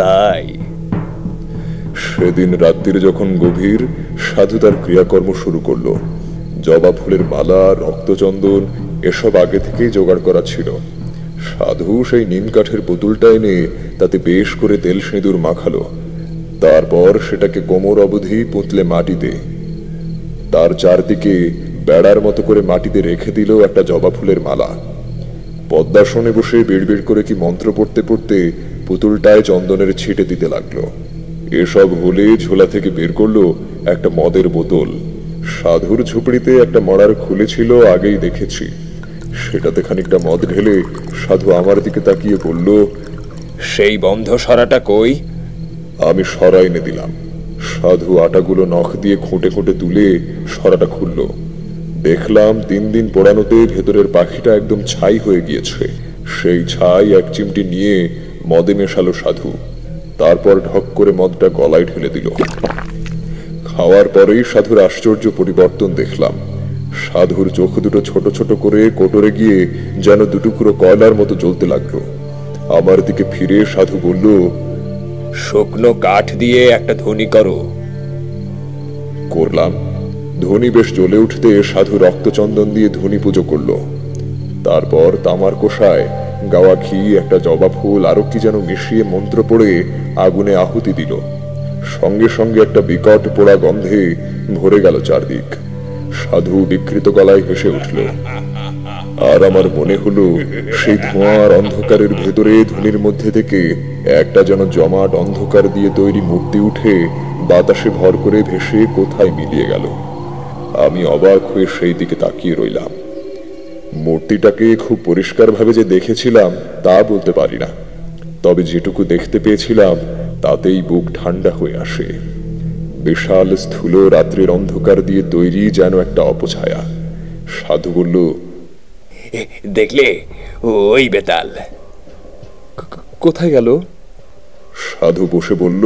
তাই? সেদিন রাত্রিরে যখন গভীর, সাধু তার ক্রিয়াকর্ম শুরু করলো। জবা ফুলের মালা, রক্তচন্দন এসব আগে থেকেই জোগাড় করা ছিল। সাধু সেই নিম কাঠের পুতুলটা এনে তাতে বেশ করে তেল সিঁদুর মাখালো। তারপর সেটাকে কোমর অবধি পুঁতলে মাটিতে। তার চারদিকে বেড়ার মতো করে মাটিতে রেখে দিল একটা জবা ফুলের মালা। পদ্মাসনে বসে বিড়বিড় করে কি মন্ত্র পড়তে পড়তে পুতুলটায় চন্দনের ছিটে দিতে লাগলো। এসব হলে ঝোলা থেকে বের করলো একটা মদের বোতল। সাধুর ঝুপড়িতে একটা মড়ার খুলেছিল, আগেই দেখেছি। সেটাতে খানিকটা মদ ঢেলে সাধু আমার দিকে তাকিয়ে বলল, সেই বন্ধ সরাটা কই? আমি সরা এনে দিলাম। সাধু আটাগুলো নখ দিয়ে খুঁটে খুঁটে তুলে সরাটা খুলল। দেখলাম 3 দিন পোড়ানোতে ভেতরের পাখিটা একদম ছাই হয়ে গিয়েছে। সেই ছাই এক চিমটি নিয়ে মদে মেশালো সাধু। তারপর ঢক করে মদটা গলায় ঢেলে দিল। খাওয়ার পরেই সাধুর আশ্চর্য পরিবর্তন দেখলাম। সাধুর চোখ দুটো ছোট ছোট করে কোটরে গিয়ে যেন দুটুকরো কয়লার মতো জ্বলতে লাগলো। আমার দিকে ফিরে সাধু বলল, শুকনো কাঠ দিয়ে একটা ধ্বনি করো। করলাম। ধ্বনি বেশ জ্বলে উঠতে সাধু রক্তচন্দন দিয়ে ধ্বনি পুজো করলো। তারপর তামার কোষায় গাওয়া ঘি, একটা জবা ফুল আরো কি যেন মিশিয়ে মন্ত্র পড়ে আগুনে আহুতি দিল। সঙ্গে সঙ্গে একটা বিকট পোড়া গন্ধে ভরে গেল চারদিক। সাধু বিকৃত গলায় হেসে উঠল। আর আমার মনে হলো সেই ধোঁয়ার অন্ধকারের ভেতরে ধ্বনির মধ্যে থেকে একটা যেন জমাট অন্ধকার দিয়ে তৈরি মূর্তি উঠে বাতাসে ভর করে ভেসে কোথায় মিলিয়ে গেল। আমি অবাক হয়ে সেই দিকে তাকিয়ে রইলাম। মূর্তিটাকে খুব পরিষ্কারভাবে যে দেখেছিলাম তা বলতে পারি না, তবে যেটুকু দেখতে পেয়েছিলাম তাতেই বুক ঠান্ডা হয়ে আসে। বিশাল স্থূল রাত্রির অন্ধকার দিয়ে তৈরি যেন একটা অপছায়া। সাধু বলল, দেখলে ওই বেতাল? কোথায় গেল? সাধু বসে বলল,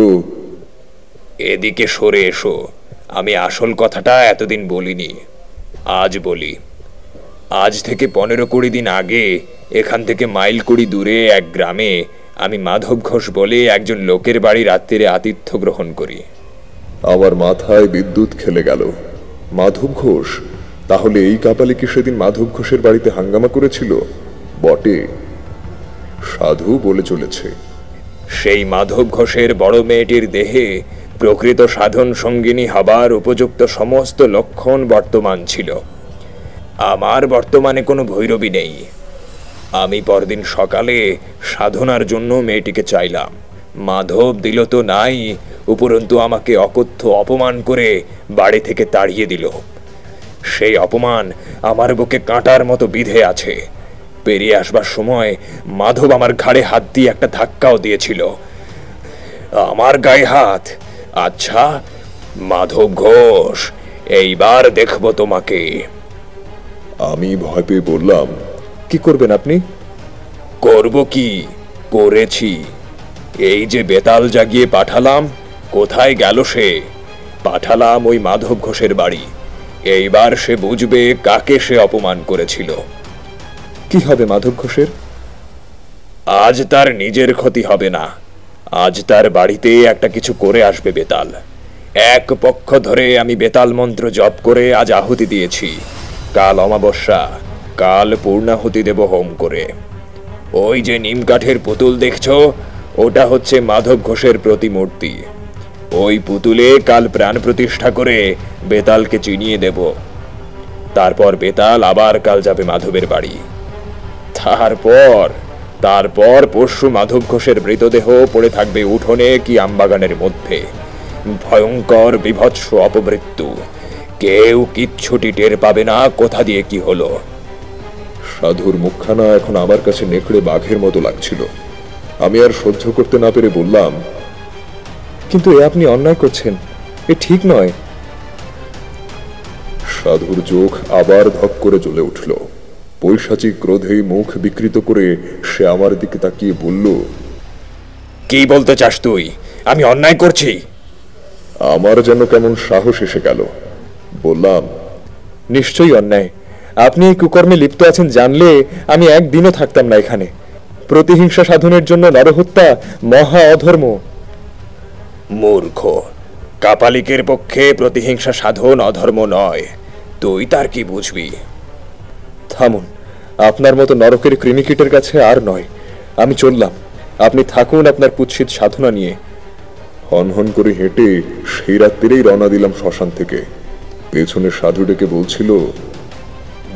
এদিকে সরে এসো। আমি আসল কথাটা এতদিন বলিনি, আজ বলি। আজ থেকে 15-20 দিন আগে এখান থেকে মাইল 20 দূরে এক গ্রামে আমি মাধব ঘোষ বলে একজন লোকের বাড়ি রাত্রিরে আতিথ্য গ্রহণ করি। আমার মাথায় বিদ্যুৎ খেলে গেল। মাধব ঘোষ? তাহলে এই কাপালি কি সেদিন মাধব ঘোষের বাড়িতে হাঙ্গামা করেছিল? বটে। সাধু বলে চলেছে। সেই মাধব ঘোষের বড় মেয়েটির দেহে প্রকৃত সাধন সঙ্গিনী হবার উপযুক্ত সমস্ত লক্ষণ বর্তমান ছিল। আমার বর্তমানে কোনো ভৈরবী নেই। আমি পরদিন সকালে সাধনার জন্য মেয়েটিকে চাইলাম। মাধব দিল তো নাই, উপরন্তু আমাকে অকথ্য অপমান করে বাড়ি থেকে তাড়িয়ে দিল। সেই অপমান আমার বুকে কাঁটার মতো বিঁধে আছে। পেরিয়ে আসবার সময় মাধব আমার ঘাড়ে হাত দিয়ে একটা ধাক্কাও দিয়েছিল। আমার গায়ে হাত। আচ্ছা মাধব ঘোষ, এইবার দেখব তোমাকে। আমি ভয় পেয়ে বললাম, কি করবেন আপনি? করব কি, করেছি। এই যে বেতাল জাগিয়ে পাঠালাম, কোথায় গেল সে? পাঠালাম ওই মাধব ঘোষের বাড়ি। এইবার সে বুঝবে কাকে সে অপমান করেছিল। কি হবে মাধব ঘোষের? আজ তার নিজের ক্ষতি হবে না, আজ তার বাড়িতে একটা কিছু করে আসবে বেতাল। এক পক্ষ ধরে আমি বেতাল মন্ত্র জপ করে আজ আহুতি দিয়েছি। কাল অমাবস্যা, কাল পূর্ণাহুতি দেব হোম করে। ওই যে নিম কাঠের পুতুল দেখছো, ওটা হচ্ছে মাধব ঘোষের প্রতিমূর্তি। ওই পুতুলে কাল প্রাণ প্রতিষ্ঠা করে বেতালকে চিনিয়ে দেব। তারপর বেতাল আবার কাল যাবে মাধবের বাড়ি। তারপর পরশু মাধব ঘোষের মৃতদেহ পড়ে থাকবে উঠোনে কি আমবাগানের মধ্যে। ভয়ঙ্কর বিভৎস অপমৃত্যু। কেউ কিচ্ছুটি টের পাবে না কোথা দিয়ে কি হলো। সাধুর মুখখানা এখন আমার কাছে নেকড়ে বাঘের মতো লাগছিল। আমি আর সহ্য করতে না পেরে বললাম, কিন্তু এ আপনি অন্যায় করছেন, এ ঠিক নয়। সাধুর চোখ আবার ধক করে জ্বলে উঠল। পৈশাচিক ক্রোধে মুখ বিকৃত করে সে আমার দিকে তাকিয়ে বলল, কি বলতে চাস তুই? আমি অন্যায় করছি? আমার যেন কেমন সাহস এসে গেল। বললাম, নিশ্চয়ই অন্যায়। আপনি এই কুকর্মে লিপ্ত আছেন জানলে আমি একদিনও থাকতাম না এখানে। প্রতিহিংসা সাধনের জন্য নরহত্যা মহা অধর্ম। মূর্খ, কাপালিকের পক্ষে প্রতিহিংসা সাধন অধর্ম নয়। তুই তার কি বুঝবি? থামুন, আপনার মতো নরকের কৃমিকীটের কাছে আর নয়। আমি চললাম, আপনি থাকুন আপনার কুৎসিত সাধনা নিয়ে। হনহন করে হেঁটে সেই রাত্রিরেই রওনা দিলাম শ্মশান থেকে। পেছনে সাধু ডেকে বলছিল,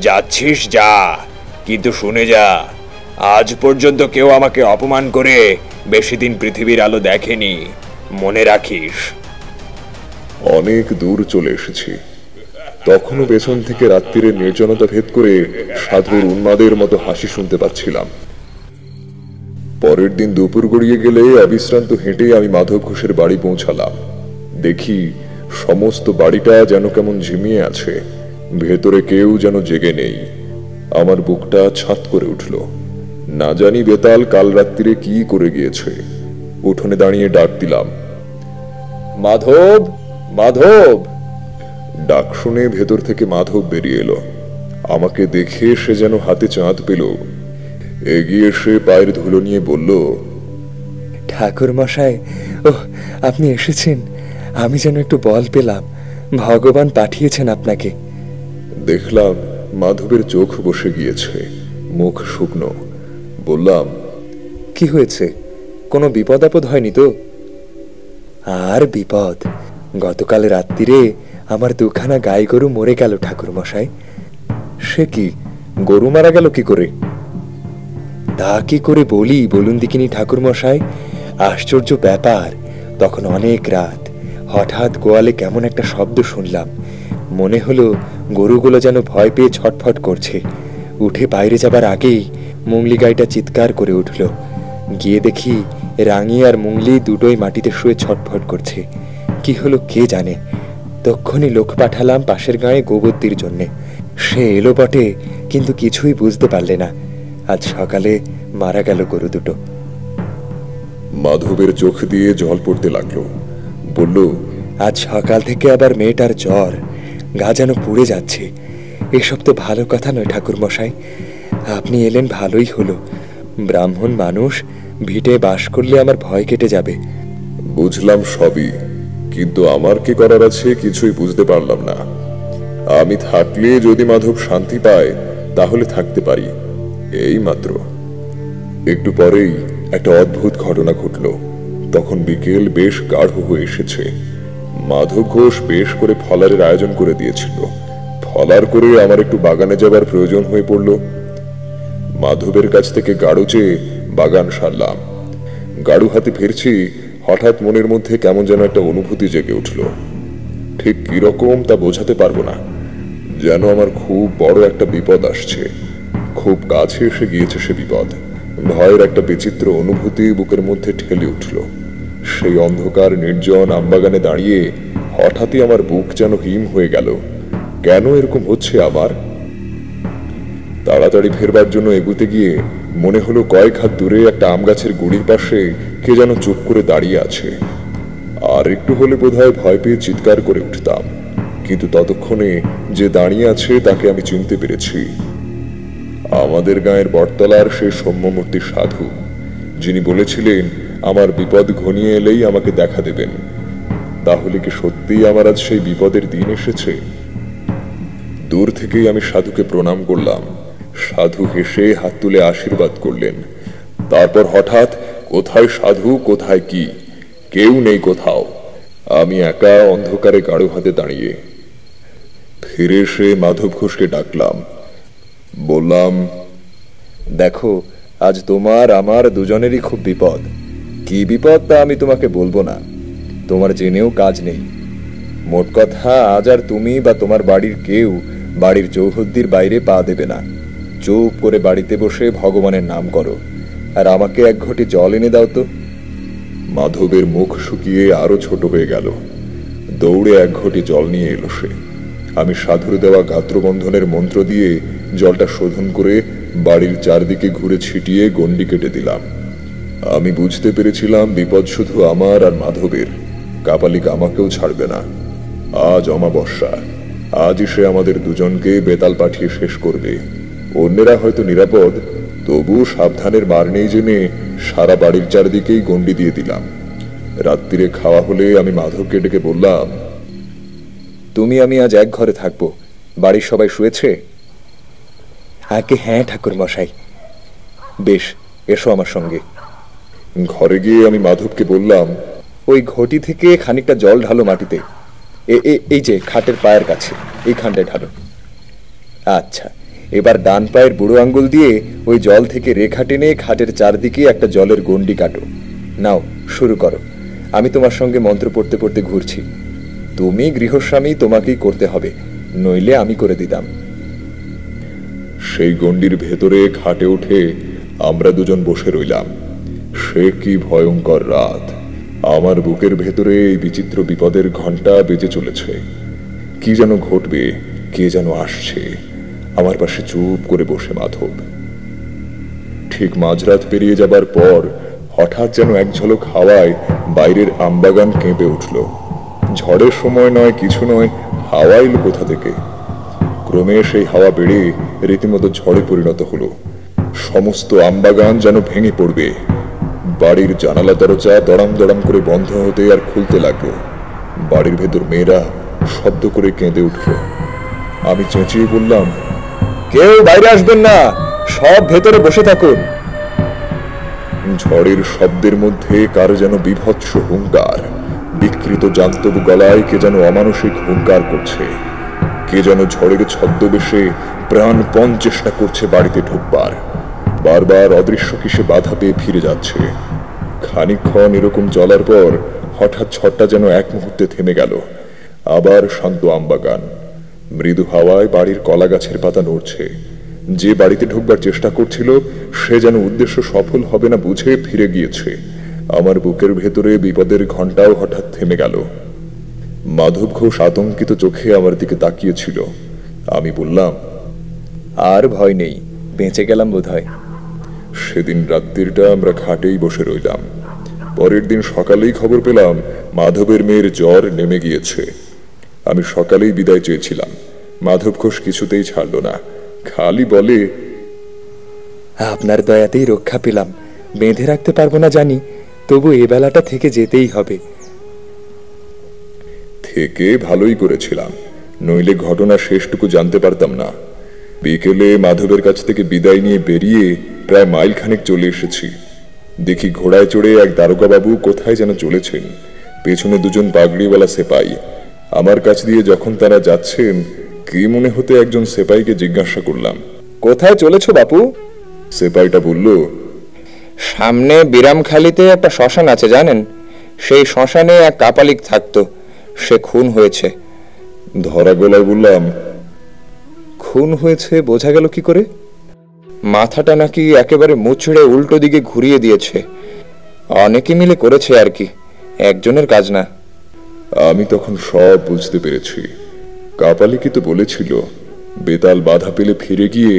যাচ্ছিস যা, কিন্তু শুনে যা, আজ পর্যন্ত কেউ আমাকে অপমান করে বেশি দিন পৃথিবীর আলো দেখেনি, মনে রাখিস। অনেক দূর চলে এসেছি। তখনও পেছন থেকে রাত্রিরের নির্জনতা ভেদ করে সাধুর উন্মাদের মতো হাসি শুনতে পাচ্ছিলাম। পরের দিন দুপুর গড়িয়ে গেলে অবিশ্রান্ত হেঁটে আমি মাধব ঘোষের বাড়ি পৌঁছালাম। দেখি সমস্ত বাড়িটা যেন কেমন ঝিমিয়ে আছে, ভেতরে কেউ যেন জেগে নেই। আমার বুকটা ছাত করে উঠল। না জানি বেতাল কাল রাত্রিরে কি করে গিয়েছে। উঠোনে দাঁড়িয়ে ডাক দিলাম, মাধব, মাধব। ডাক শুনে ভেতর থেকে মাধব বেরিয়ে এলো। আমাকে দেখে সে যেন হাতে চাঁদ পেল। এগিয়ে এসে পায়ের ধুলো নিয়ে বলল, ঠাকুর মশাই, ওহ আপনি এসেছেন। আমি যেন একটু বল পেলাম। ভগবান পাঠিয়েছেন আপনাকে। দেখলাম মাধবের চোখ বসে গিয়েছে, মুখ শুকনো। বললাম, কি হয়েছে? কোনো বিপদ আপদ হয়নি তো? আর বিপদ, গতকাল রাত্রিরে আমার দুখানা গাই গরু মরে গেল ঠাকুর মশাই। সে কি, গরু মারা গেল কি করে? তা কি করে বলি বলুন দেখিনি ঠাকুর মশাই। আশ্চর্য ব্যাপার, তখন অনেক রাত। হঠাৎ গোয়ালে কেমন একটা শব্দ শুনলাম। মনে হলো গরুগুলো যেন ভয় পেয়ে ছটফট করছে। উঠে বাইরে যাবার আগেই মুংলি গাইটা চিৎকার করে উঠল। গিয়ে দেখি রাঙি আর মুংলি দুটোই মাটিতে শুয়ে ছটফট করছে। কি হলো কে জানে। তক্ষুনি লোক পাঠালাম পাশের গাঁয়ে গোবর্দির জন্যে। সে এলো বটে, কিন্তু কিছুই বুঝতে পারলে না। আজ সকালে মারা গেল গরু দুটো। মাধবের চোখ দিয়ে জল পড়তে লাগলো। বলল, আজ সকাল থেকে আবার মেয়েটার জ্বর, গা যেন পুড়ে যাচ্ছে। এসব তো ভালো কথা নয় ঠাকুর মশাই। আপনি এলেন ভালোই হলো। ব্রাহ্মণ মানুষ, ভিটে বাস করলে আমার ভয় কেটে যাবে। বুঝলাম সবই, কিন্তু আমার কি করার আছে কিছুই বুঝতে পারলাম না। আমি থাকলে যদি মাধব শান্তি পায় তাহলে থাকতে পারি, এই মাত্র। একটু পরেই একটা অদ্ভুত ঘটনা ঘটল। তখন বিকেল বেশ গাঢ় হয়ে এসেছে। মাধব ঘোষ বেশ করে ফলারের আয়োজন করে দিয়েছিল। ফলার করে আমার একটু বাগানে যাবার প্রয়োজন হয়ে পড়ল। মাধবের কাছ থেকে গাড়ু চেয়ে বাগান সারলাম। গাড়ু হাতে ফিরছি, হঠাৎ মনের মধ্যে কেমন যেন একটা অনুভূতি জেগে উঠল। ঠিক কিরকম তা বোঝাতে পারবো না, যেন আমার খুব বড় একটা বিপদ আসছে। খুব কাছে এসে গিয়েছে সে বিপদ। ভয়ের একটা বিচিত্র অনুভূতি বুকের মধ্যে ঠেলে উঠল। সেই অন্ধকার নির্জন আমবাগানে দাঁড়িয়ে হঠাৎই আমার বুক যেন হিম হয়ে গেল। কেন এরকম হচ্ছে আমার? তাড়াতাড়ি ফেরবার জন্য এগুতে গিয়ে মনে হলো কয়েক হাত দূরে একটা আম গাছের গুড়ির পাশে কে যেন চুপ করে দাঁড়িয়ে আছে। আর একটু হলে বোধহয় ভয় পেয়ে চিৎকার করে উঠতাম, কিন্তু ততক্ষণে যে দাঁড়িয়ে আছে তাকে আমি চিনতে পেরেছি। আমাদের গাঁয়ের বটতলার সেই সৌম্যমূর্তি সাধু, যিনি বলেছিলেন আমার বিপদ ঘনিয়ে এলেই আমাকে দেখা দেবেন। তাহলে কি সত্যিই আমার আজ সেই বিপদের দিন এসেছে? দূর থেকেই আমি সাধুকে প্রণাম করলাম। সাধু হেসে হাত তুলে আশীর্বাদ করলেন। তারপর হঠাৎ কোথায় সাধু, কোথায় কি, কেউ নেই কোথাও। আমি একা অন্ধকারে গাঢ় হাতে দাঁড়িয়ে। ফিরে এসে মাধব ঘোষকে ডাকলাম। বললাম, দেখো, আজ তোমার আমার দুজনেরই খুব বিপদ। কি বিপদ তা আমি তোমাকে বলবো না, তোমার জেনেও কাজ নেই। মোট কথা, আজ আর তুমি বা তোমার বাড়ির কেউ বাড়ির চৌহদ্দির বাইরে পা দেবে না। চুপ করে বাড়িতে বসে ভগবানের নাম করো, আর আমাকে এক ঘটি জল এনে দাও তো। মাধবের মুখ শুকিয়ে আরো ছোট হয়ে গেল। দৌড়ে এক ঘটি জল নিয়ে এলো সে। আমি সাধুর দেওয়া গাত্রবন্ধনের মন্ত্র দিয়ে জলটা শোধন করে বাড়ির চারদিকে ঘুরে ছিটিয়ে গণ্ডি কেটে দিলাম। আমি বুঝতে পেরেছিলাম বিপদ শুধু আমার আর মাধবের, কাপালিক আমাকেও ছাড়বে না। আজ অমাবস্যা, আজই সে আমাদের দুজনকে বেতাল পাঠিয়ে শেষ করবে। অন্যেরা হয়তো নিরাপদ, তবু সাবধানের মার নেই জেনে সারা বাড়ির চারদিকেই গণ্ডি দিয়ে দিলাম। রাত্রিরে খাওয়া হলে আমি মাধবকে ডেকে বললাম, তুমি আমি আজ এক ঘরে থাকবো। বাড়ির সবাই শুয়েছে? আগে হ্যাঁ ঠাকুর মশাই। বেশ, এসো আমার সঙ্গে। ঘরে গিয়ে আমি মাধবকে বললাম, ওই ঘটি থেকে খানিকটা জল ঢালো মাটিতে। এই যে খাটের পায়ের কাছে, এইখানটায় ঢালো। আচ্ছা, এবার ডান পায়ের বুড়ো আঙ্গুল দিয়ে ওই জল থেকে রেখা টেনে খাটের চারদিকে একটা জলের গণ্ডি কাটো। নাও, শুরু করো। আমি তোমার সঙ্গে মন্ত্র পড়তে পড়তে ঘুরছি। তুমি গৃহস্বামী, তোমাকেই করতে হবে, নইলে আমি করে দিতাম। সেই গণ্ডির ভেতরে খাটে উঠে আমরা দুজন বসে রইলাম। সে কি ভয়ঙ্কর রাত! আমার বুকের ভেতরে এই বিচিত্র বিপদের ঘণ্টা বেজে চলেছে। কি যেন ঘটবে, কে যেন আসছে। আমার পাশে চুপ করে বসে মাধব। ঠিক মাঝরাত পেরিয়ে যাবার পর হঠাৎ যেন এক ঝলক হাওয়ায় বাইরের আমবাগান কেঁপে উঠল। ঝড়ের সময় নয়, কিছু নয়, হাওয়া এলো কোথা থেকে। ক্রমে সেই হাওয়া বেড়ে রীতিমতো ঝড়ে পরিণত হলো। সমস্ত আমবাগান যেন ভেঙে পড়বে। বাড়ির জানালা দরজা দড়াম দড়াম করে বন্ধ হতে আর খুলতে লাগলো। বাড়ির ভেতর মেয়েরা শব্দ করে কেঁদে উঠল। আমি চেঁচিয়ে বললাম, কেউ বাইরে আসবেন না, সব ভেতরে বসে থাকুন। ঝড়ের শব্দের মধ্যে কার যেন বিভৎস হুঙ্কার। বিকৃত জান্তব গলায় কে যেন অমানসিক হুঙ্কার করছে। কে যেন ঝড়ের ছদ্মবেশে প্রাণপণ চেষ্টা করছে বাড়িতে ঢুকবার। বারবার অদৃশ্য কিসে বাধা পেয়ে ফিরে যাচ্ছে। খানিকক্ষণ এরকম চলার পর হঠাৎ ঝড়টা যেন এক মুহূর্তে থেমে গেল। আবার শান্ত আমবাগান। মৃদু হাওয়ায় বাড়ির কলা গাছের পাতা নড়ছে। যে বাড়িতে ঢুকবার চেষ্টা করছিল সে যেন উদ্দেশ্য সফল হবে না বুঝে ফিরে গিয়েছে। আমার বুকের ভেতরে বিপদের ঘণ্টাও হঠাৎ থেমে গেল। মাধব ঘোষ আতঙ্কিত চোখে আমার দিকে তাকিয়েছিল। আমি বললাম, আর ভয় নেই, বেঁচে গেলাম বোধহয়। সেদিন রাত্রিটা আমরা খাটেই বসে রইলাম। পরের দিন সকালেই খবর পেলাম মাধবের মেয়ের জ্বর নেমে গিয়েছে। আমি সকালেই বিদায় চেয়েছিলাম, মাধব ঘোষ কিছুতেই ছাড়ল না। খালি বলে, আপনার দয়াতেই রক্ষা পেলাম। বেঁধে রাখতে পারবো না জানি, তবু এ বেলাটা থেকে যেতেই হবে। থেকে ভালোই করেছিলাম, নইলে ঘটনা শেষটুকু জানতে পারতাম না। বিকেলে মাধবের কাছ থেকে বিদায় নিয়ে বেরিয়ে প্রায় মাইল খানেক চলে এসেছি। দেখি ঘোড়ায় চড়ে এক দারোগা বাবু কোথায় যেন চলেছেন, পেছনে দুজন পাগড়িওয়ালা সেপাই। আমার কাছ দিয়ে যখন তারা যাচ্ছেন, কি মনে হতে একজন সেপাইকে জিজ্ঞাসা করলাম, কোথায় চলেছ বাপু? সেপাইটা বলল, সামনে বিরামখালিতে একটা শ্মশান আছে জানেন? সেই শ্মশানে এক কাপালিক থাকতো, সে খুন হয়েছে। ধরা গলায় বললাম, খুন হয়েছে বোঝা গেল কি করে? মাথাটা নাকি একেবারে মুচড়ে উল্টো দিকে ঘুরিয়ে দিয়েছে। অনেকে মিলে করেছে আর কি, একজনের কাজ না। আমি তখন সব বুঝতে পেরেছি। কাপালিকে তো বলেছিল বেতাল বাধা পেলে ফিরে গিয়ে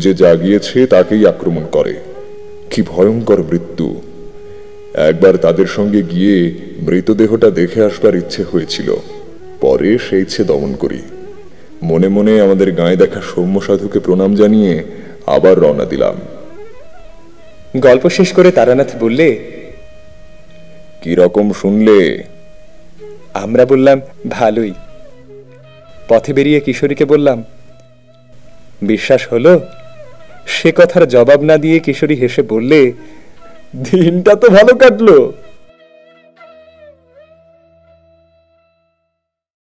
যে জাগিয়েছে তাকেই আক্রমণ করে। কি ভয়ঙ্কর মৃত্যু! একবার তাদের সঙ্গে গিয়ে মৃতদেহটা দেখে আসবার ইচ্ছে হয়েছিল, পরে সেই ইচ্ছে দমন করি। মনে মনে আমাদের গায়ে দেখা সৌম্য সাধুকে প্রণাম জানিয়ে আবার রওনা দিলাম। গল্প শেষ করে তারানাথ বললে, কি রকম শুনলে? আমরা বললাম, ভালোই। পথে বেরিয়ে কিশোরীকে বললাম, বিশ্বাস হলো? সে কথার জবাব না দিয়ে কিশোরী হেসে বললে, দিনটা তো ভালো কাটলো।